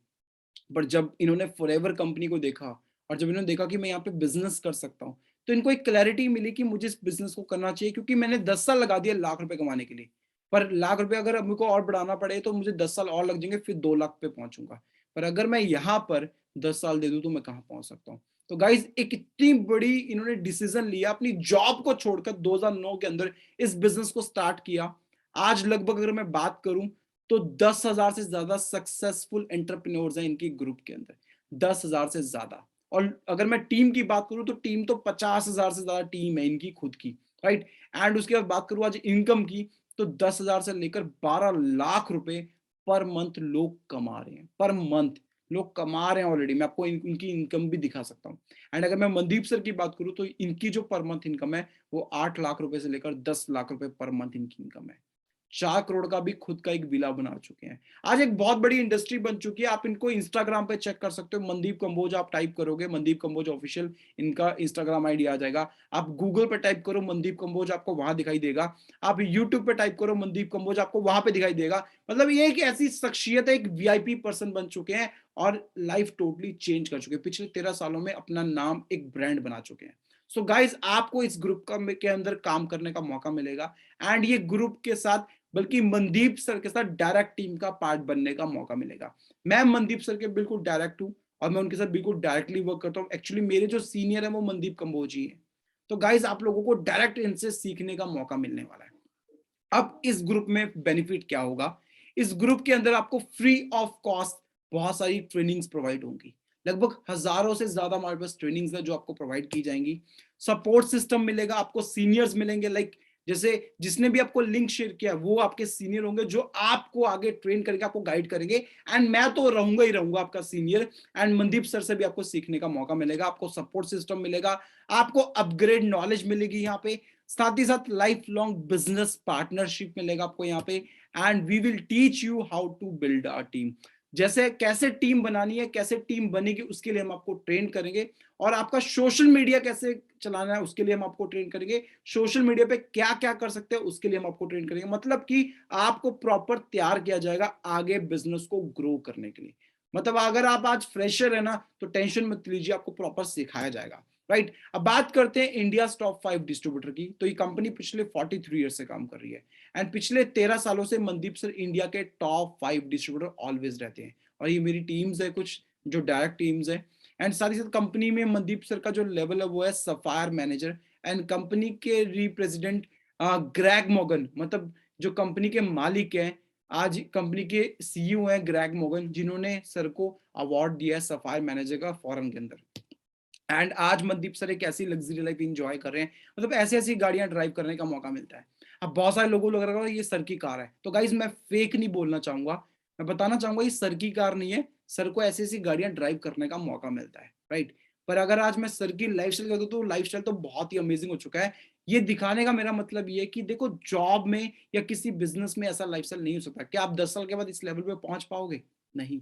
पर जब इन्होंने फॉरएवर कंपनी को देखा और जब इन्होंने देखा कि मैं यहाँ पे बिजनेस कर सकता हूँ, तो इनको एक क्लैरिटी मिली कि मुझे इस बिजनेस को करना चाहिए, क्योंकि मैंने 10 साल लगा दिए लाख रुपए कमाने के लिए। पर लाख रुपए अगर अब मेरे को और बढ़ाना पड़े तो मुझे 10 साल और लग जाएंगे, फिर 2 लाख पे पहुंचूंगा। पर अगर मैं यहाँ पर 10 साल दे दूं तो मैं कहाँ पहुंच सकता हूँ? तो गाइज, एक इतनी बड़ी इन्होंने डिसीजन लिया, अपनी जॉब को छोड़कर 2009 के अंदर इस बिजनेस को स्टार्ट किया। आज लगभग अगर मैं बात करूं तो 10,000 से ज्यादा सक्सेसफुल एंटरप्रेन्योर्स हैं इनके ग्रुप के अंदर। 10,000 से ज्यादा। और अगर मैं टीम की बात करूं तो टीम तो 50,000 से ज्यादा टीम है इनकी खुद की। राइट। एंड उसके बाद बात करूं आज इनकम की, तो 10,000 से लेकर 12 लाख रुपए पर मंथ लोग कमा रहे हैं। पर मंथ लोग कमा रहे हैं ऑलरेडी। मैं आपको इनकी इनकम भी दिखा सकता हूँ। एंड अगर मैं मनदीप सर की बात करूं तो इनकी जो पर मंथ इनकम है वो 8 लाख रुपए से लेकर 10 लाख रुपए पर मंथ इनकी इनकम है। 4 करोड़ का भी खुद का एक विला बना चुके हैं। आज एक बहुत बड़ी इंडस्ट्री बन चुकी है। आप इनको इंस्टाग्राम पे चेक कर सकते हो। मनदीप कंबोज आप टाइप करोगे, मनदीप कंबोज ऑफिशियल इनका इंस्टाग्राम आईडी आ जाएगा। आप गूगल पे टाइप करो मनदीप कंबोज, आपको वहां दिखाई देगा। आप यूट्यूब पे टाइप करो मनदीप कंबोज, आपको वहां पे दिखाई देगा। मतलब ये एक ऐसी शख्सियत है, एक वीआईपी पर्सन बन चुके हैं और लाइफ टोटली चेंज कर चुके हैं। पिछले 13 सालों में अपना नाम एक ब्रांड बना चुके हैं। सो गाइज, आपको इस ग्रुप का के अंदर काम करने का मौका मिलेगा। एंड ये ग्रुप के साथ, बल्कि मनदीप सर के साथ डायरेक्ट टीम का पार्ट बनने का मौका मिलेगा। मैं मनदीप सर के बिल्कुल डायरेक्ट हूं और मैं उनके साथ बिल्कुल डायरेक्टली वर्क करता हूं। एक्चुअली मेरे जो सीनियर है वो मनदीप कंबोज ही है। तो गाइज, आप लोगों को डायरेक्ट इनसे सीखने का मौका मिलने वाला है। अब इस ग्रुप में बेनिफिट क्या होगा? इस ग्रुप के अंदर आपको फ्री ऑफ कॉस्ट बहुत सारी ट्रेनिंग्स प्रोवाइड होंगी। लगभग हजारों से ज्यादा हमारे पास ट्रेनिंग्स है जो आपको प्रोवाइड की जाएंगी। सपोर्ट सिस्टम मिलेगा आपको, सीनियर्स मिलेंगे। लाइक जैसे जिसने भी आपको लिंक शेयर किया वो आपके सीनियर होंगे जो आपको आगे ट्रेन करके आपको गाइड करेंगे। एंड मैं तो रहूंगा ही रहूंगा आपका सीनियर। एंड मनदीप सर से भी आपको सीखने का मौका मिलेगा, आपको सपोर्ट सिस्टम मिलेगा, आपको अपग्रेड नॉलेज मिलेगी यहाँ पे। साथ ही साथ लाइफ लॉन्ग बिजनेस पार्टनरशिप मिलेगा आपको यहाँ पे। And we will teach you how to build a team. जैसे कैसे टीम बनानी है, कैसे टीम बनेगी, उसके लिए हम आपको ट्रेन करेंगे। और आपका सोशल मीडिया कैसे चलाना है उसके लिए हम आपको ट्रेन करेंगे। सोशल मीडिया पे क्या क्या कर सकते हैं उसके लिए हम आपको ट्रेन करेंगे। मतलब कि आपको प्रॉपर तैयार किया जाएगा आगे बिजनेस को ग्रो करने के लिए। मतलब अगर आप आज फ्रेशर है ना, तो टेंशन मत लीजिए, आपको प्रॉपर सिखाया जाएगा। राइट। अब बात करते हैं इंडिया टॉप 5 डिस्ट्रीब्यूटर की। तो ये कंपनी पिछले 43 ईयर से काम कर रही है। एंड पिछले 13 सालों से मनदीप सर इंडिया के टॉप 5 डिस्ट्रीब्यूटर ऑलवेज रहते हैं। और ये मेरी टीम्स है कुछ जो डायरेक्ट टीम्स है। एंड साथ ही साथ कंपनी में मनदीप सर का जो लेवल है वो है सफायर मैनेजर। एंड कंपनी के रिप्रेसिडेंट ग्रैग मॉगन, मतलब जो कंपनी के मालिक हैं, आज कंपनी के सीईओ हैं ग्रैग मॉगन, जिन्होंने सर को अवार्ड दिया है सफायर मैनेजर का फॉरेन के अंदर। एंड आज मनदीप सर एक ऐसी लग्जरी लाइफ इंजॉय कर रहे हैं, मतलब ऐसी ऐसी गाड़ियां ड्राइव करने का मौका मिलता है। अब बहुत सारे लोगों को लग रहा है ये सर की कार है, तो गाइज मैं फेक नहीं बोलना चाहूंगा। मैं बताना चाहूंगा ये सर की कार नहीं है। सर को ऐसी ऐसी गाड़ियां ड्राइव करने का मौका मिलता है। राइट। पर अगर आज मैं सर की लाइफ स्टाइल करता हूँ तो लाइफ स्टाइल तो बहुत ही अमेजिंग हो चुका है। ये दिखाने का मेरा मतलब ये है कि देखो, जॉब में या किसी बिजनेस में ऐसा लाइफ स्टाइल नहीं हो सकता। क्या आप 10 साल के बाद इस लेवल पे पहुंच पाओगे? नहीं।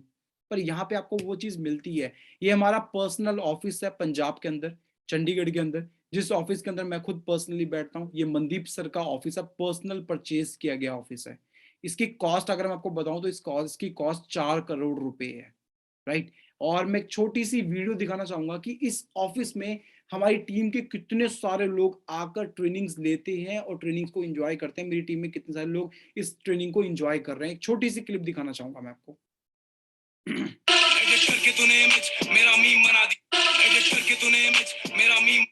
पर यहाँ पे आपको वो चीज मिलती है। ये हमारा पर्सनल ऑफिस है पंजाब के अंदर, चंडीगढ़ के अंदर, जिस ऑफिस के अंदर मैं खुद पर्सनली बैठता हूँ। ये मनदीप सर का ऑफिस है, पर्सनल परचेज किया गया ऑफिस है। इसकी कॉस्ट अगर मैं आपको बताऊं तो इस कॉस्ट की कॉस्ट 4 करोड़ रुपए है। राइट। और मैं एक छोटी सी वीडियो दिखाना चाहूंगा कि इस ऑफिस में हमारी टीम के कितने सारे लोग आकर ट्रेनिंग्स लेते हैं और ट्रेनिंग्स को एंजॉय करते हैं। मेरी टीम में कितने सारे लोग इस ट्रेनिंग को एंजॉय कर रहे हैं। एक छोटी सी क्लिप दिखाना चाहूंगा मैं आपको। एडिट करके तूने इमेज मेरा मीम बना दी, एडिट करके तूने इमेज मेरा मीम।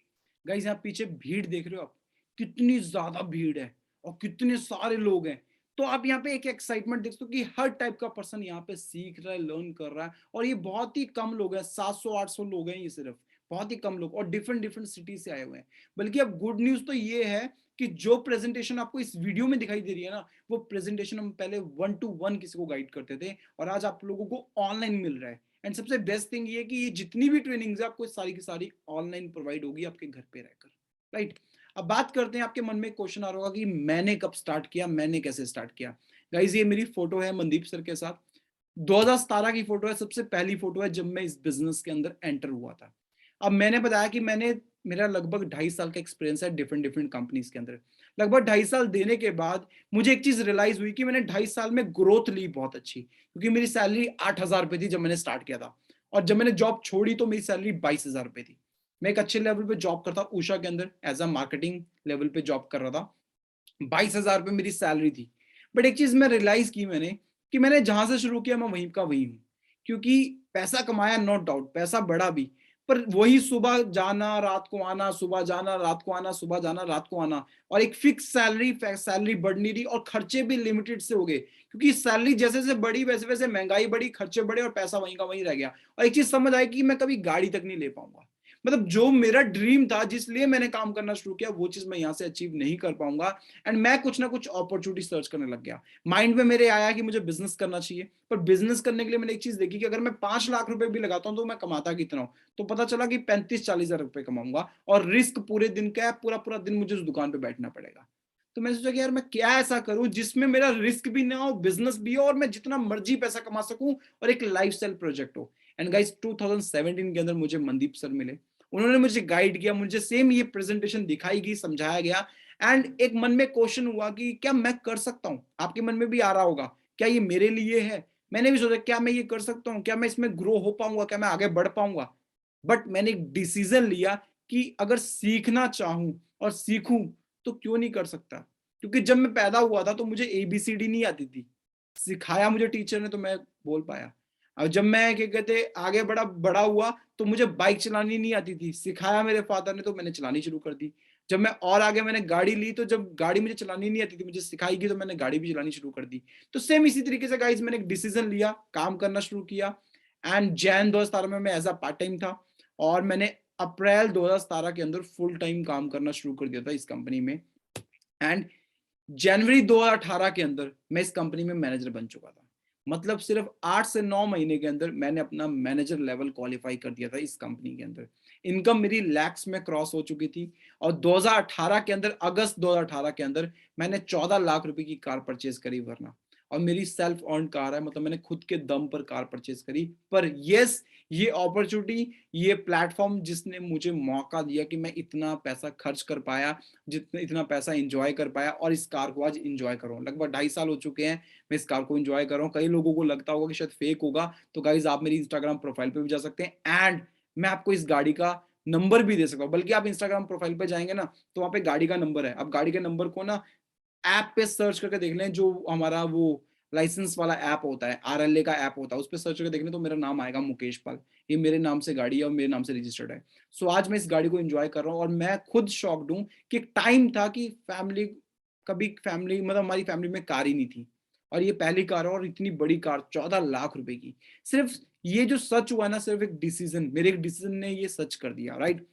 गाइस यहाँ पीछे भीड़ देख रहे हो आप, कितनी ज्यादा भीड़ है और कितने सारे लोग हैं। तो आप यहाँ पे एक एक्साइटमेंट देख सकते हो कि हर टाइप का पर्सन यहाँ पे सीख रहा है, लर्न कर रहा है। और ये बहुत ही कम लोग हैं, 700-800 लोग हैं ये सिर्फ, बहुत ही कम लोग, और डिफरेंट डिफरेंट सिटी से आए हुए हैं। बल्कि अब गुड न्यूज तो ये है कि जो प्रेजेंटेशन आपको इस वीडियो में दिखाई दे रही है ना, वो प्रेजेंटेशन हम पहले 1-to-1 किसी को गाइड करते थे और आज आप लोगों को ऑनलाइन मिल रहा है। एंड सबसे बेस्ट थिंग ये कि ये जितनी भी ट्रेनिंग्स है आपको सारी की सारी ऑनलाइन प्रोवाइड होगी आपके घर पे रहकर, राइट। अब बात करते हैं, आपके मन में क्वेश्चन आ रहा होगा कि मैंने कब स्टार्ट किया, मैंने कैसे स्टार्ट किया। गाइज ये मेरी फोटो है मनदीप सर के साथ, 2017 की फोटो है, सबसे पहली फोटो है जब मैं इस बिजनेस के अंदर एंटर हुआ था। अब मैंने बताया कि मेरा लगभग 2.5 साल का एक्सपीरियंस है डिफरेंट डिफरेंट कंपनीज के अंदर। लगभग 2.5 साल देने के बाद मुझे एक चीज रियलाइज हुई कि मैंने 2.5 साल में ग्रोथ ली बहुत अच्छी, क्योंकि मेरी सैलरी 8,000 रुपए थी जब मैंने स्टार्ट किया था, और जब मैंने जॉब छोड़ी तो मेरी सैलरी 22,000 रुपए थी। मैं एक अच्छे लेवल पे जॉब करता उषा के अंदर, एज अ मार्केटिंग लेवल पे जॉब कर रहा था, 22,000 रुपए मेरी सैलरी थी। बट एक चीज मैं रियलाइज की मैंने, कि मैंने जहां से शुरू किया मैं वहीं का वहीं हूँ। क्योंकि पैसा कमाया, नॉट डाउट पैसा बढ़ा भी, पर वही सुबह जाना रात को आना, सुबह जाना रात को आना, सुबह जाना रात को आना, और एक फिक्स सैलरी बढ़ नहीं रही, और खर्चे भी लिमिटेड से हो गए, क्योंकि सैलरी जैसे जैसे बढ़ी वैसे वैसे महंगाई बढ़ी, खर्चे बढ़े, और पैसा वहीं का वहीं रह गया। और एक चीज समझ आई कि मैं कभी गाड़ी तक नहीं ले पाऊंगा। मतलब जो मेरा ड्रीम था, जिसलिए मैंने काम करना शुरू किया, वो चीज मैं यहाँ से अचीव नहीं कर पाऊंगा। एंड मैं कुछ ना कुछ अपॉर्चुनिटी सर्च करने लग गया। माइंड में मेरे आया कि मुझे बिजनेस करना चाहिए, पर बिजनेस करने के लिए मैंने एक चीज देखी कि अगर मैं 5 लाख रुपए भी लगाता हूँ तो मैं कमाता कितना हूँ। तो पता चला कि 35-40 हजार रुपए कमाऊंगा, और रिस्क पूरे दिन का है, पूरा पूरा दिन मुझे उस दुकान पे बैठना पड़ेगा। तो मैंने सोचा कि यार मैं क्या ऐसा करूं जिसमें मेरा रिस्क भी ना हो, बिजनेस भी हो, और मैं जितना मर्जी पैसा कमा सकूं, और एक लाइफस्टाइल प्रोजेक्ट हो। एंड गाइस 2017 के अंदर मुझे मनदीप सर मिले, उन्होंने मुझे गाइड किया, मुझे सेम ये प्रेजेंटेशन दिखाई गई, समझाया गया। एंड एक मन में क्वेश्चन हुआ कि क्या मैं कर सकता हूं। आपके मन में भी आ रहा होगा, क्या ये मेरे लिए है। मैंने भी सोचा क्या मैं ये कर सकता हूँ, क्या मैं इसमें ग्रो हो पाऊंगा, क्या मैं आगे बढ़ पाऊंगा। बट मैंने एक डिसीजन लिया कि अगर सीखना चाहूं और सीखूं तो क्यों नहीं कर सकता। क्योंकि जब मैं पैदा हुआ था तो मुझे ABCD नहीं आती थी, सिखाया मुझे टीचर ने तो मैं बोल पाया। और जब मैं क्या कहते आगे बड़ा बड़ा हुआ तो मुझे बाइक चलानी नहीं आती थी, सिखाया मेरे फादर ने तो मैंने चलानी शुरू कर दी। जब मैं और आगे मैंने गाड़ी ली, तो जब गाड़ी मुझे चलानी नहीं आती थी, मुझे सिखाई गई, तो मैंने गाड़ी भी चलानी शुरू कर दी। तो सेम इसी तरीके से गाइस मैंने एक डिसीजन लिया, काम करना शुरू किया। एंड जैन 2017 में मैं एज अ पार्ट टाइम था, और मैंने अप्रैल 2017 के अंदर फुल टाइम काम करना शुरू कर दिया था इस कंपनी में। एंड जनवरी 2018 के अंदर मैं इस कंपनी में मैनेजर बन चुका था। मतलब सिर्फ 8 से 9 महीने के अंदर मैंने अपना मैनेजर लेवल क्वालिफाई कर दिया था इस कंपनी के अंदर। इनकम मेरी लैक्स में क्रॉस हो चुकी थी, और 2018 के अंदर, अगस्त 2018 के अंदर मैंने 14 लाख रुपए की कार परचेज करी, वरना। और मेरी सेल्फ अर्न कार है, मतलब मैंने खुद के दम पर कार परचेज करी। पर यस, ये अपॉर्चुनिटी, ये प्लेटफॉर्म जिसने मुझे मौका दिया कि मैं इतना पैसा खर्च कर पाया, जितना इतना पैसा एंजॉय कर पाया, और इस कार को आज एंजॉय कर रहा हूँ। लगभग 2.5 साल हो चुके हैं मैं इस कार को एंजॉय कर रहा हूँ। कई लोगों को लगता होगा कि शायद फेक होगा, तो गाइज आप मेरी इंस्टाग्राम प्रोफाइल पे भी जा सकते हैं, एंड मैं आपको इस गाड़ी का नंबर भी दे सकता हूँ। बल्कि आप इंस्टाग्राम प्रोफाइल पे जाएंगे ना, तो वहाँ पे गाड़ी का नंबर है, आप गाड़ी के नंबर को ना ऐप पे सर्च करके देख लें, जो हमारा वो लाइसेंस वाला ऐप होता है, RLA का ऐप होता है, उस पर सर्च करके देखने तो मेरा नाम आएगा, मुकेश पाल। ये मेरे नाम से गाड़ी है और मेरे नाम से रजिस्टर्ड है। सो आज मैं इस गाड़ी को एंजॉय कर रहा हूँ, और मैं खुद शॉक्ड हूँ कि एक टाइम था कि फैमिली मतलब हमारी फैमिली में कार ही नहीं थी, और ये पहली कार है, और इतनी बड़ी कार 14 लाख रुपए की। सिर्फ ये जो सच हुआ ना, सिर्फ एक डिसीजन, मेरे एक डिसीजन ने ये सच कर दिया, राइट।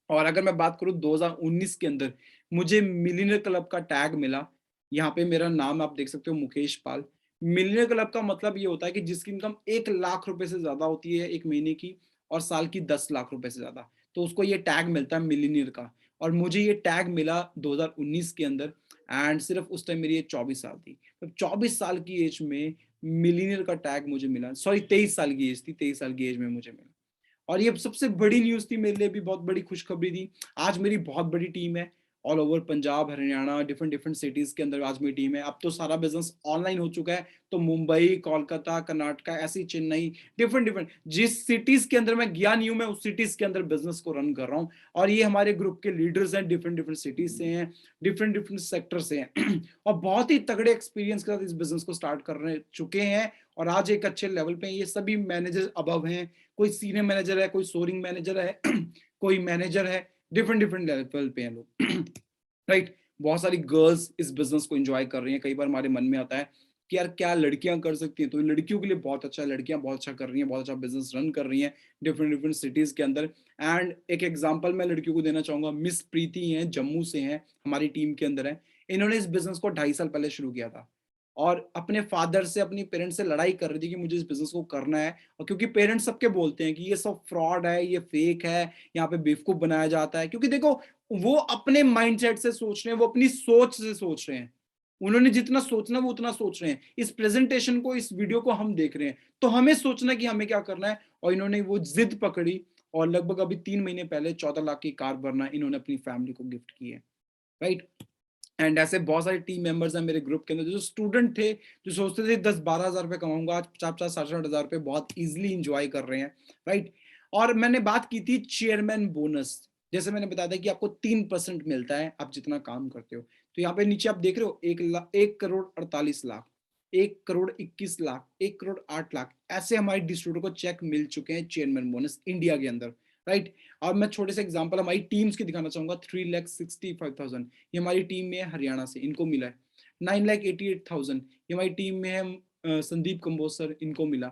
और अगर मैं बात करूं 2019 के अंदर, मुझे मिलियनर क्लब का टैग मिला। यहाँ पे मेरा नाम आप देख सकते हो, मुकेश पाल। मिलियनर क्लब का मतलब ये होता है कि जिसकी इनकम 1 लाख रुपए से ज्यादा होती है एक महीने की, और साल की 10 लाख रुपए से ज्यादा, तो उसको ये टैग मिलता है मिलियनर का। और मुझे ये टैग मिला 2019 के अंदर, एंड सिर्फ उस टाइम मेरी एज 24 साल थी। तो 24 साल की एज में मिलियनर का टैग मुझे मिला, सॉरी 23 साल की एज थी, 23 साल की एज में मुझे मिला। और ये सबसे बड़ी न्यूज थी मेरे लिए भी, बहुत बड़ी खुशखबरी थी। आज मेरी बहुत बड़ी टीम है, all over Punjab, Haryana, different different cities के अंदर आज मेरी टीम है। अब तो सारा बिजनेस ऑनलाइन हो चुका है, तो मुंबई, कोलकाता, कर्नाटका, ऐसी चेन्नई, डिफरेंट डिफरेंट जिस सिटीज के अंदर मैं गया नहीं हूं, मैं उस सिटीज के अंदर बिजनेस को रन कर रहा हूँ। और ये हमारे ग्रुप के लीडर्स हैं, डिफरेंट डिफरेंट सिटीज से हैं, डिफरेंट डिफरेंट सेक्टर से हैं और बहुत ही तगड़े एक्सपीरियंस के साथ इस बिजनेस को स्टार्ट कर चुके हैं और आज एक अच्छे लेवल पे। ये सभी मैनेजर अबव हैं, कोई सीनियर मैनेजर है, कोई सोरिंग मैनेजर है कोई मैनेजर है, डिफरेंट डिफरेंट लेवल पे हैं लोग राइट। बहुत सारी गर्ल्स इस बिजनेस को एंजॉय कर रही हैं। कई बार हमारे मन में आता है कि यार क्या लड़कियां कर सकती हैं, तो लड़कियों के लिए बहुत अच्छा है, लड़कियां बहुत अच्छा कर रही हैं, बहुत अच्छा बिजनेस रन कर रही हैं डिफरेंट डिफरेंट सिटीज के अंदर। एंड एक एग्जांपल मैं लड़कियों को देना चाहूंगा, मिस प्रीति हैं, जम्मू से हैं, हमारी टीम के अंदर है। इन्होंने इस बिजनेस को 2.5 साल पहले शुरू किया था और अपने फादर से, अपनी पेरेंट्स से लड़ाई कर रही थी कि मुझे इस बिजनेस को करना है। और क्योंकि पेरेंट्स सबके बोलते हैं कि ये सब फ्रॉड है, ये फेक है, यहाँ पे बेवकूफ बनाया जाता है, क्योंकि देखो वो अपने माइंडसेट से सोच रहे हैं, वो अपनी सोच से सोच रहे हैं, उन्होंने जितना सोचना वो उतना सोच रहे हैं। इस प्रेजेंटेशन को, इस वीडियो को हम देख रहे हैं, तो हमें सोचना कि हमें क्या करना है। और इन्होंने वो जिद पकड़ी और लगभग अभी 3 महीने पहले 14 लाख की कार भरना इन्होंने अपनी फैमिली को गिफ्ट की है, राइट। एंड ऐसे बहुत सारे टीम मेंबर्स हैं मेरे ग्रुप के अंदर जो स्टूडेंट थे, जो सोचते थे 10-12 हजार रुपए कमाऊंगा, आज 50-60 हजार रुपए बहुत इजिली इंजॉय कर रहे हैं, राइट। और मैंने बात की थी चेयरमैन बोनस, जैसे मैंने बताया था कि आपको 3% मिलता है आप जितना काम करते हो। तो यहाँ पे नीचे आप देख रहे हो 1,48,00,000, 1,21,00,000, 1,08,00,000, ऐसे हमारे डिस्ट्रीब्यूटर को चेक मिल चुके हैं चेयरमैन बोनस इंडिया के अंदर, राइट। और मैं छोटे से एग्जांपल हमारी टीम्स की दिखाना चाहूंगा। 3,65,000 ये हमारी टीम में है हरियाणा से, इनको मिला है। 9,88,000 ये हमारी टीम में है संदीप कंबोज सर, इनको मिला।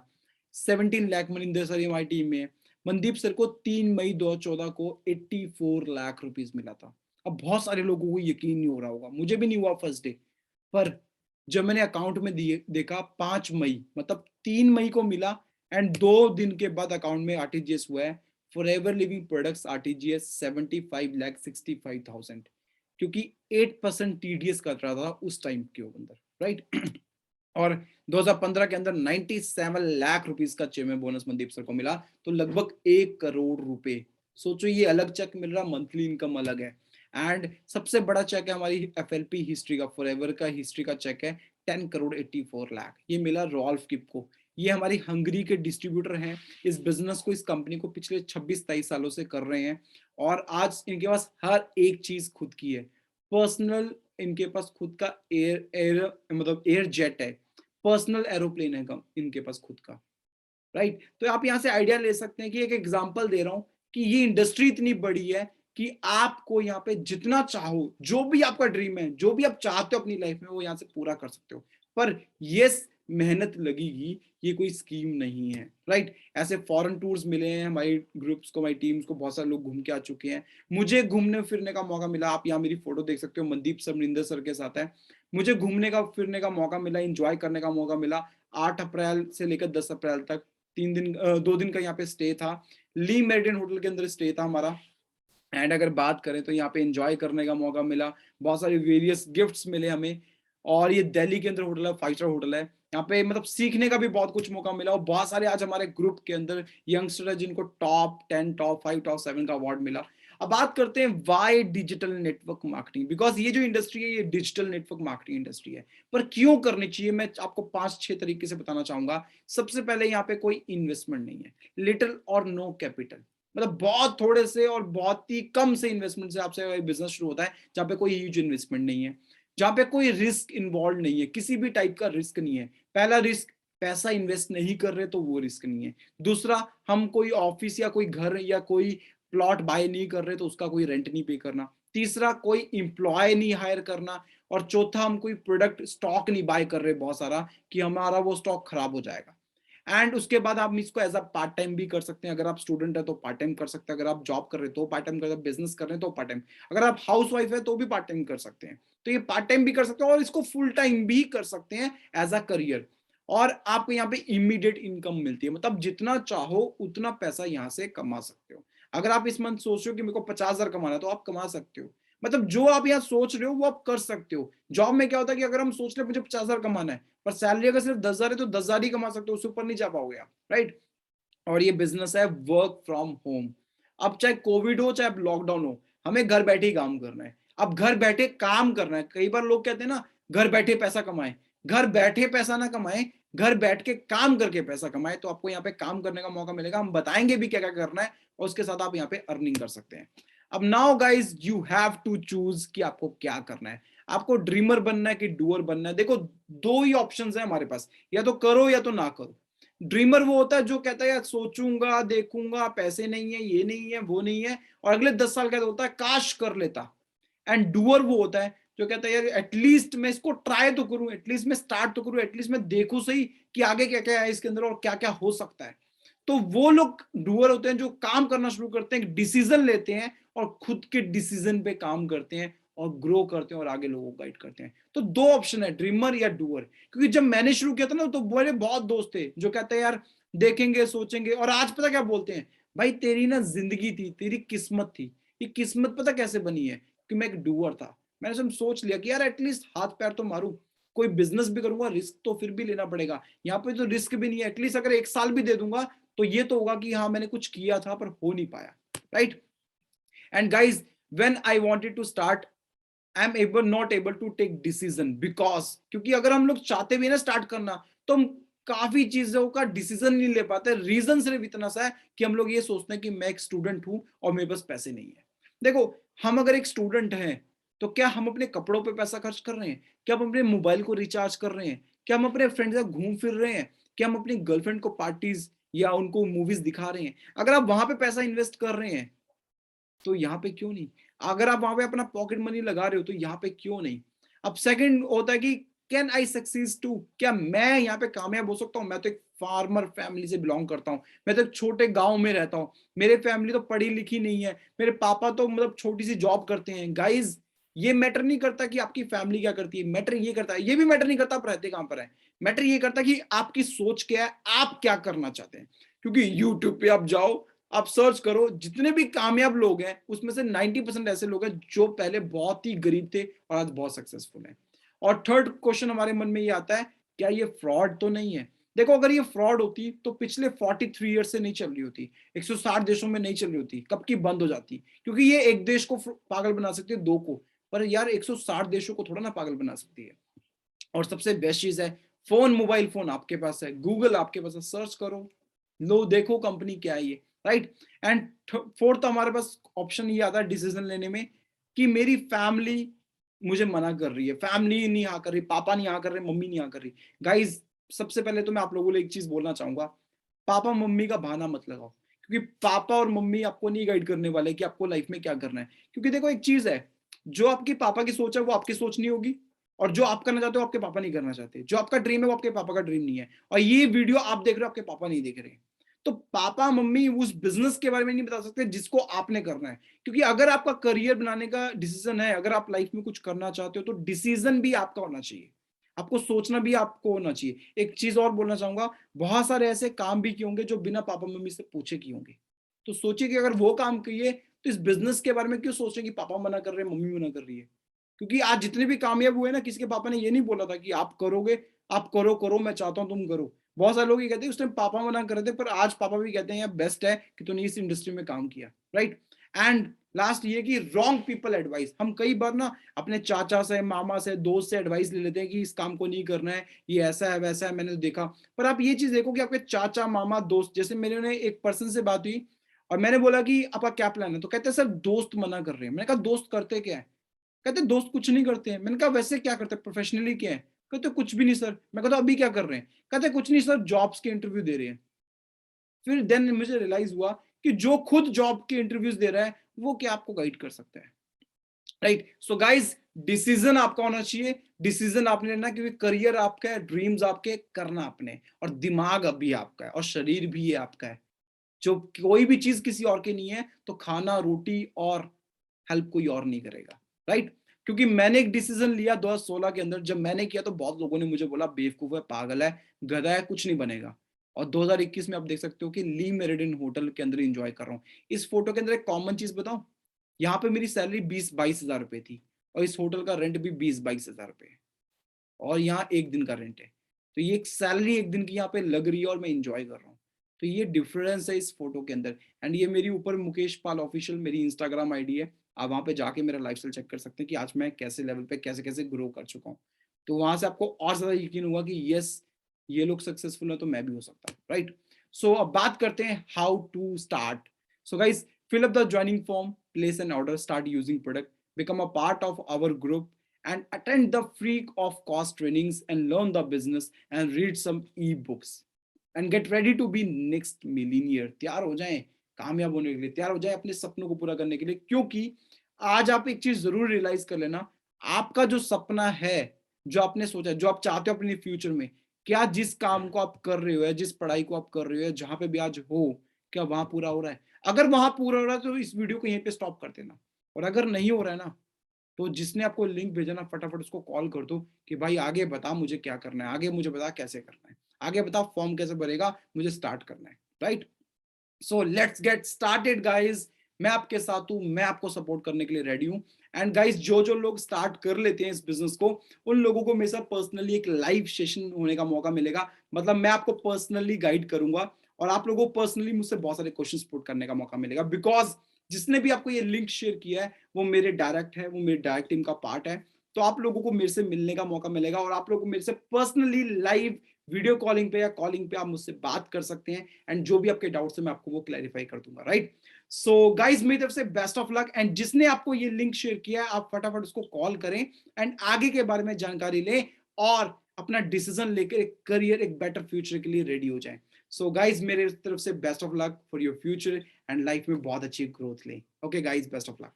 17 लाख मनिंदर सर ये हमारी टीम में है। मनदीप सर को 3 मई 2014 को 84 लाख रुपीस मिला था। अब बहुत सारे लोगों को यकीन नहीं हो रहा होगा, मुझे भी नहीं हुआ फर्स्ट डे, पर जब मैंने अकाउंट में देखा 5 मई, मतलब 3 मई को मिला एंड 2 दिन के बाद अकाउंट में आरटीजीएस हुआ है। फॉरएवर लिविंग प्रोडक्ट्स आरटीजीएस 75,65,000, क्योंकि 8% टीडीएस कट रहा था उस टाइम के अंदर, राइट। और 2015 के अंदर 97 लाख रुपीस का चेक में बोनस मनदीप सर को मिला, तो लगभग 1 करोड़ रुपए। सोचो ये अलग चेक मिल रहा, मंथली इनकम अलग है। एंड सबसे बड़ा चेक है हमारी एफएलपी हिस्ट्री का, फॉरएवर का हिस्ट्री का चेक है 10,84,00,000, ये मिला रॉल्फ किप को। ये हमारी हंगरी के डिस्ट्रीब्यूटर हैं, इस बिजनेस को, इस कंपनी को पिछले 26-23 सालों से कर रहे हैं और आज इनके पास हर एक चीज खुद की है। पर्सनल, इनके पास खुद का एयर एयर मतलब एयर जेट है, पर्सनल एरोप्लेन है इनके पास खुद का, राइट। तो आप यहाँ से आइडिया ले सकते हैं कि एक एग्जांपल दे रहा हूं कि ये इंडस्ट्री इतनी बड़ी है कि आपको यहाँ पे जितना चाहो, जो भी आपका ड्रीम है, जो भी आप चाहते हो अपनी लाइफ में, वो यहाँ से पूरा कर सकते हो। पर यस, मेहनत लगेगी, ये कोई स्कीम नहीं है, राइट। ऐसे फॉरेन टूर्स मिले हैं हमारी ग्रुप्स को, हमारी टीम्स को, बहुत सारे लोग घूम के आ चुके हैं। मुझे घूमने फिरने का मौका मिला, आप यहाँ मेरी फोटो देख सकते हो, मनदीप सर, मनिंदर सर के साथ है। मुझे घूमने का फिरने का मौका मिला, इंजॉय करने का मौका मिला। 8 अप्रैल से लेकर 10 अप्रैल तक 3 दिन 2 दिन का यहाँ पे स्टे था, ली मेरिडियन होटल के अंदर स्टे था हमारा। एंड अगर बात करें तो यहाँ पे एंजॉय करने का मौका मिला, बहुत सारे वेरियस गिफ्ट्स मिले हमें। और ये दिल्ली के अंदर होटल है, 5 स्टार होटल है। यहाँ पे मतलब सीखने का भी बहुत कुछ मौका मिला और बहुत सारे आज हमारे ग्रुप के अंदर यंगस्टर है जिनको टॉप 10, टॉप 5, टॉप 7 का अवार्ड मिला। अब बात करते हैं why digital network marketing, because ये जो इंडस्ट्री है ये डिजिटल नेटवर्क मार्केटिंग इंडस्ट्री है। पर क्यों करनी चाहिए, मैं आपको 5-6 तरीके से बताना चाहूंगा। सबसे पहले यहाँ पे कोई इन्वेस्टमेंट नहीं है, लिटिल और नो कैपिटल, मतलब बहुत थोड़े से और बहुत ही कम से इन्वेस्टमेंट से आपसे बिजनेस शुरू होता है, जहाँ पे कोई ह्यूज इन्वेस्टमेंट नहीं है, जहाँ पे कोई रिस्क इन्वॉल्व नहीं है, किसी भी टाइप का रिस्क नहीं है। पहला रिस्क, पैसा इन्वेस्ट नहीं कर रहे तो वो रिस्क नहीं है। दूसरा, हम कोई ऑफिस या कोई घर या कोई प्लॉट बाय नहीं कर रहे तो उसका कोई रेंट नहीं पे करना। तीसरा, कोई इंप्लॉय नहीं हायर करना। और चौथा, हम कोई प्रोडक्ट स्टॉक नहीं बाय कर रहे बहुत सारा कि हमारा वो स्टॉक खराब हो जाएगा। एंड उसके बाद आप इसको एज अ पार्ट टाइम भी कर सकते हैं। अगर आप स्टूडेंट है तो पार्ट टाइम कर सकते हैं, अगर आप जॉब कर रहे हैं तो पार्ट टाइम कर सकते हैं, बिजनेस कर रहे हैं तो पार्ट टाइम, अगर आप हाउस वाइफ है तो भी पार्ट टाइम कर सकते हैं। तो ये पार्ट टाइम भी कर सकते हैं और इसको फुल टाइम भी कर सकते हैं एज अ करियर। और आपको यहाँ पे इमीडिएट इनकम मिलती है, मतलब जितना चाहो उतना पैसा यहाँ से कमा सकते हो। अगर आप इस मंथ सोच रहे हो कि मेरे को 50,000 कमाना है तो आप कमा सकते हो, मतलब जो आप यहाँ सोच रहे हो वो आप कर सकते हो। जॉब में क्या होता है कि अगर हम सोच रहे हैं मुझे 50,000 कमाना है, पर सैलरी अगर सिर्फ 10,000 है तो 10,000 ही कमा सकते हो, उससे ऊपर नहीं जा पाओगे आप, राइट। और ये बिजनेस है वर्क फ्रॉम होम। अब चाहे कोविड हो चाहे लॉकडाउन हो, हमें घर बैठे ही काम करना है। अब घर बैठे काम करना है। कई बार लोग कहते हैं ना घर बैठे पैसा कमाएं, घर बैठे पैसा ना कमाएं, घर बैठ के काम करके पैसा कमाएं। तो आपको यहाँ पे काम करने का मौका मिलेगा, हम बताएंगे भी क्या क्या करना है और उसके साथ आप यहाँ पे अर्निंग कर सकते हैं। अब now guys you have to choose कि आपको क्या करना है, आपको ड्रीमर बनना है कि डूअर बनना है। देखो दो ही ऑप्शंस है हमारे पास, या तो करो या तो ना करो। ड्रीमर वो होता है जो कहता है यार सोचूंगा देखूंगा, पैसे नहीं है, ये नहीं है, वो नहीं है, और अगले 10 साल का होता है काश कर लेता। एंड डूअर वो होता है जो कहता है यार एटलीस्ट मैं इसको ट्राई तो करूं, एटलीस्ट मैं स्टार्ट तो करूं, एटलीस्ट मैं देखूं सही कि आगे क्या क्या है इसके अंदर और क्या क्या हो सकता है। तो वो लोग डूअर होते हैं जो काम करना शुरू करते हैं, डिसीजन लेते हैं और खुद के डिसीजन पे काम करते हैं और ग्रो करते हैं और आगे लोगों को गाइड करते हैं। तो दो ऑप्शन है, ड्रीमर या डूअर। क्योंकि जब मैंने शुरू किया था ना तो मेरे बहुत दोस्त थे जो कहते हैं यार देखेंगे सोचेंगे, और आज पता क्या बोलते हैं, भाई तेरी ना जिंदगी थी, तेरी किस्मत थी, ये किस्मत पता कैसे बनी है कि मैं एक डूअर था। मैंने सब सोच लिया कि यार एटलीस्ट हाथ पैर तो मारूं, कोई बिजनेस भी करूंगा रिस्क तो फिर भी लेना पड़ेगा, यहाँ पे तो रिस्क भी नहीं है, एटलीस्ट अगर 1 साल भी दे दूंगा तो ये तो होगा कि हाँ मैंने कुछ किया था पर हो नहीं पाया, right. And guys when I wanted to start I am able not able to take decision, because क्योंकि अगर हम लोग चाहते भी ना स्टार्ट करना तो हम काफी चीजों का डिसीजन नहीं ले पाते। रीजन सिर्फ इतना सा है कि हम लोग ये सोचते हैं कि मैं एक स्टूडेंट हूं और मेरे पास पैसे नहीं है। देखो हम अगर एक स्टूडेंट हैं तो क्या हम अपने कपड़ों पे पैसा खर्च कर रहे हैं, क्या हम अपने मोबाइल को रिचार्ज कर रहे हैं, क्या हम अपने फ्रेंड से घूम फिर रहे हैं, क्या हम अपनी गर्लफ्रेंड को पार्टीज या उनको मूवीज दिखा रहे हैं? अगर आप वहां पे पैसा इन्वेस्ट कर रहे हैं तो यहाँ पे क्यों नहीं? अगर आप वहां पे अपना पॉकेट मनी लगा रहे हो तो यहाँ पे क्यों नहीं? अब सेकंड होता है कि कैन आई सक्सीड टू, क्या मैं यहाँ पे कामयाब हो सकता हूँ? मैं तो एक फार्मर फैमिली से बिलोंग करता हूँ, मैं तो एक छोटे गांव में रहता हूँ, मेरे फैमिली तो पढ़ी लिखी नहीं है, मेरे पापा तो मतलब छोटी सी जॉब करते हैं। गाइज ये मैटर नहीं करता कि आपकी फैमिली क्या करती है, मैटर ये करता है, ये भी मैटर नहीं करता आप रहते कहां पर है, मैटर ये करता है कि आपकी सोच क्या है, आप क्या करना चाहते हैं। क्योंकि यूट्यूब पे आप जाओ, आप सर्च करो, जितने भी कामयाब लोग हैं उसमें से 90% ऐसे लोग हैं जो पहले बहुत ही गरीब थे और आज बहुत सक्सेसफुल हैं। और थर्ड क्वेश्चन हमारे मन में ये आता है, क्या ये फ्रॉड तो नहीं है? देखो अगर ये फ्रॉड होती तो पिछले 43 ईयर से नहीं चल रही होती, 160 देशों में नहीं चल रही होती, कब की बंद हो जाती। क्योंकि ये एक देश को पागल बना सकती है, दो को, पर यार 160 देशों को थोड़ा ना पागल बना सकती है। और सबसे बेस्ट चीज है फोन, मोबाइल फोन आपके पास है, गूगल आपके पास है, सर्च करो, लो देखो कंपनी क्या है ये, राइट। एंड फोर्थ हमारे पास ऑप्शन ये आता है डिसीजन लेने में कि मेरी फैमिली मुझे मना कर रही है, फैमिली नहीं आ कर रही, पापा नहीं आ कर रहे, मम्मी नहीं आ कर रही। गाइज सबसे पहले तो मैं आप लोगों को एक चीज बोलना चाहूंगा, पापा मम्मी का बहाना मत लगाओ, क्योंकि पापा और मम्मी आपको नहीं गाइड करने वाले कि आपको लाइफ में क्या करना है। क्योंकि देखो एक चीज है, जो आपकी पापा की सोच है वो आपकी सोच नहीं होगी, और जो आप करना चाहते हो आपके पापा नहीं करना चाहते, जो आपका ड्रीम है वो आपके पापा का ड्रीम नहीं है, और ये वीडियो आप देख रहे हो आपके पापा नहीं देख रहे। तो पापा मम्मी उस बिजनेस के बारे में नहीं बता सकते जिसको आपने करना है। क्योंकि अगर आपका करियर बनाने का डिसीजन है, अगर आप लाइफ में कुछ करना चाहते हो तो डिसीजन भी आपका होना चाहिए, आपको सोचना भी आपको होना चाहिए। एक चीज और बोलना चाहूंगा, बहुत सारे ऐसे काम भी किए होंगे जो बिना पापा मम्मी से पूछे किए होंगे। तो सोचिए कि अगर वो काम किए तो इस बिजनेस के बारे में क्यों सोच रहे कि पापा मना कर रहे हैं, मम्मी मना कर रही है। क्योंकि आज जितने भी कामयाब हुए ना, किसी के पापा ने ये नहीं बोला था कि आप करोगे, आप करो करो, मैं चाहता हूं तुम करो। बहुत सारे लोग ये कहते हैं उसने पापा मना कर रहे थे, पर आज पापा भी कहते हैं यार बेस्ट है कि तूने इस इंडस्ट्री में काम किया, राइट। एंड लास्ट ये कि रॉन्ग पीपल एडवाइस, हम कई बार ना अपने चाचा से, मामा से, दोस्त से एडवाइस ले लेते हैं कि इस काम को नहीं करना है, ये ऐसा है वैसा है, मैंने तो देखा। पर आप ये चीज देखो कि आपके चाचा मामा दोस्त, जैसे मेरे एक पर्सन से बात हुई और मैंने बोला कि आपका क्या प्लान है, तो कहते हैं सर दोस्त मना कर रहे हैं। मैंने कहा दोस्त करते क्या है? कहते दोस्त कुछ नहीं करते हैं। मैंने कहा वैसे क्या करते हैं, प्रोफेशनली क्या है? कहते कुछ भी नहीं सर। मैं कहता अभी क्या कर रहे हैं? कहते कुछ नहीं सर, जॉब्स के इंटरव्यू दे रहे हैं। फिर देन मुझे रियलाइज हुआ कि जो खुद जॉब के इंटरव्यूज दे रहा है वो क्या आपको गाइड कर सकता है, राइट। सो गाइज डिसीजन आपका होना चाहिए, डिसीजन आपने लेना, क्योंकि करियर आपका है, ड्रीम्स आपके, करना आपने, और दिमाग अभी आपका है और शरीर भी ये आपका है। जो कोई भी चीज किसी और की नहीं है, तो खाना रोटी और हेल्प कोई और नहीं करेगा, राइट। क्योंकि मैंने एक डिसीजन लिया 2016 के अंदर, जब मैंने किया तो बहुत लोगों ने मुझे बोला बेवकूफ है, पागल है, गधा है, कुछ नहीं बनेगा। और 2021 में आप देख सकते हो कि ली मेरिडियन होटल के अंदर एंजॉय कर रहा हूँ। इस फोटो के अंदर एक कॉमन चीज बताऊं, यहाँ पे मेरी सैलरी 20-22 हजार रुपए थी, और इस होटल का रेंट भी 20-22 हजार रुपए है, और यहाँ एक दिन का रेंट है। तो ये एक सैलरी एक दिन की यहाँ पे लग रही है और मैं इंजॉय कर रहा हूँ। तो ये डिफरेंस है इस फोटो के अंदर। एंड ये मेरी ऊपर मुकेश पाल ऑफिशियल मेरी इंस्टाग्राम आईडी है, आप वहां पे जाके मेरा लाइफस्टाइल चेक कर सकते हैं कि आज मैं कैसे लेवल पे कैसे कैसे ग्रो कर चुका हूँ। तो वहां से आपको और ज्यादा यकीन होगा कि यस, ये लोग सक्सेसफुल है तो मैं भी हो सकता हूँ, राइट। सो अब बात करते हैं how to start. So guys, fill up the joining form, place an order, start using product, become a part of our group, and attend the free of cost trainings and learn the business and read some e-books and get ready to be next millionaire। तैयार हो जाएं कामयाब होने के लिए, तैयार हो जाएं अपने सपनों को पूरा करने के लिए। क्योंकि आज आप एक चीज जरूर रियलाइज कर लेना, आपका जो सपना है, जो आपने सोचा, जो आप चाहते हो अपने फ्यूचर में, क्या जिस काम को आप कर रहे हो या जिस पढ़ाई को आप कर रहे हो, जहां पे भी आज हो, क्या वहां पूरा हो रहा है? अगर वहां पूरा हो रहा है तो इस वीडियो को यहीं पे स्टॉप कर देना, और अगर नहीं हो रहा है ना, तो जिसने आपको लिंक भेजा ना, फटाफट उसको कॉल कर दो कि भाई आगे बता मुझे क्या करना है, आगे मुझे बता कैसे करना है, आगे बता फॉर्म कैसे भरेगा, मुझे स्टार्ट करना है, right. So let's get started guys. मैं आपके साथ हूं, मैं आपको सपोर्ट करने के लिए रेडी हूं। एंड गाइज, जो जो लोग स्टार्ट कर लेते हैं इस बिजनेस को, उन लोगों को मेरे साथ पर्सनली एक लाइव सेशन होने का मौका मिलेगा। मतलब मैं आपको पर्सनली गाइड करूंगा और आप लोगों को पर्सनली मुझसे बहुत सारे क्वेश्चन पुट करने का मौका मिलेगा। बिकॉज जिसने भी आपको ये लिंक शेयर किया है वो मेरे डायरेक्ट है, वो मेरे डायरेक्ट टीम का पार्ट है। तो आप लोगों को मेरे से मिलने का मौका मिलेगा और आप लोगों को मेरे से पर्सनली लाइव वीडियो कॉलिंग पे या कॉलिंग पे आप मुझसे बात कर सकते हैं, एंड जो भी आपके डाउट्स है मैं आपको वो क्लैरिफाई कर दूंगा, राइट। सो गाइज, मेरी तरफ से बेस्ट ऑफ लक। एंड जिसने आपको ये लिंक शेयर किया है, आप फटाफट उसको कॉल करें एंड आगे के बारे में जानकारी लें और अपना डिसीजन लेकर एक करियर, एक बेटर फ्यूचर के लिए रेडी हो जाएं। सो गाइज, मेरे तरफ से best of luck for your future and life में बहुत अच्छी ग्रोथ लें। Okay guys, best of luck.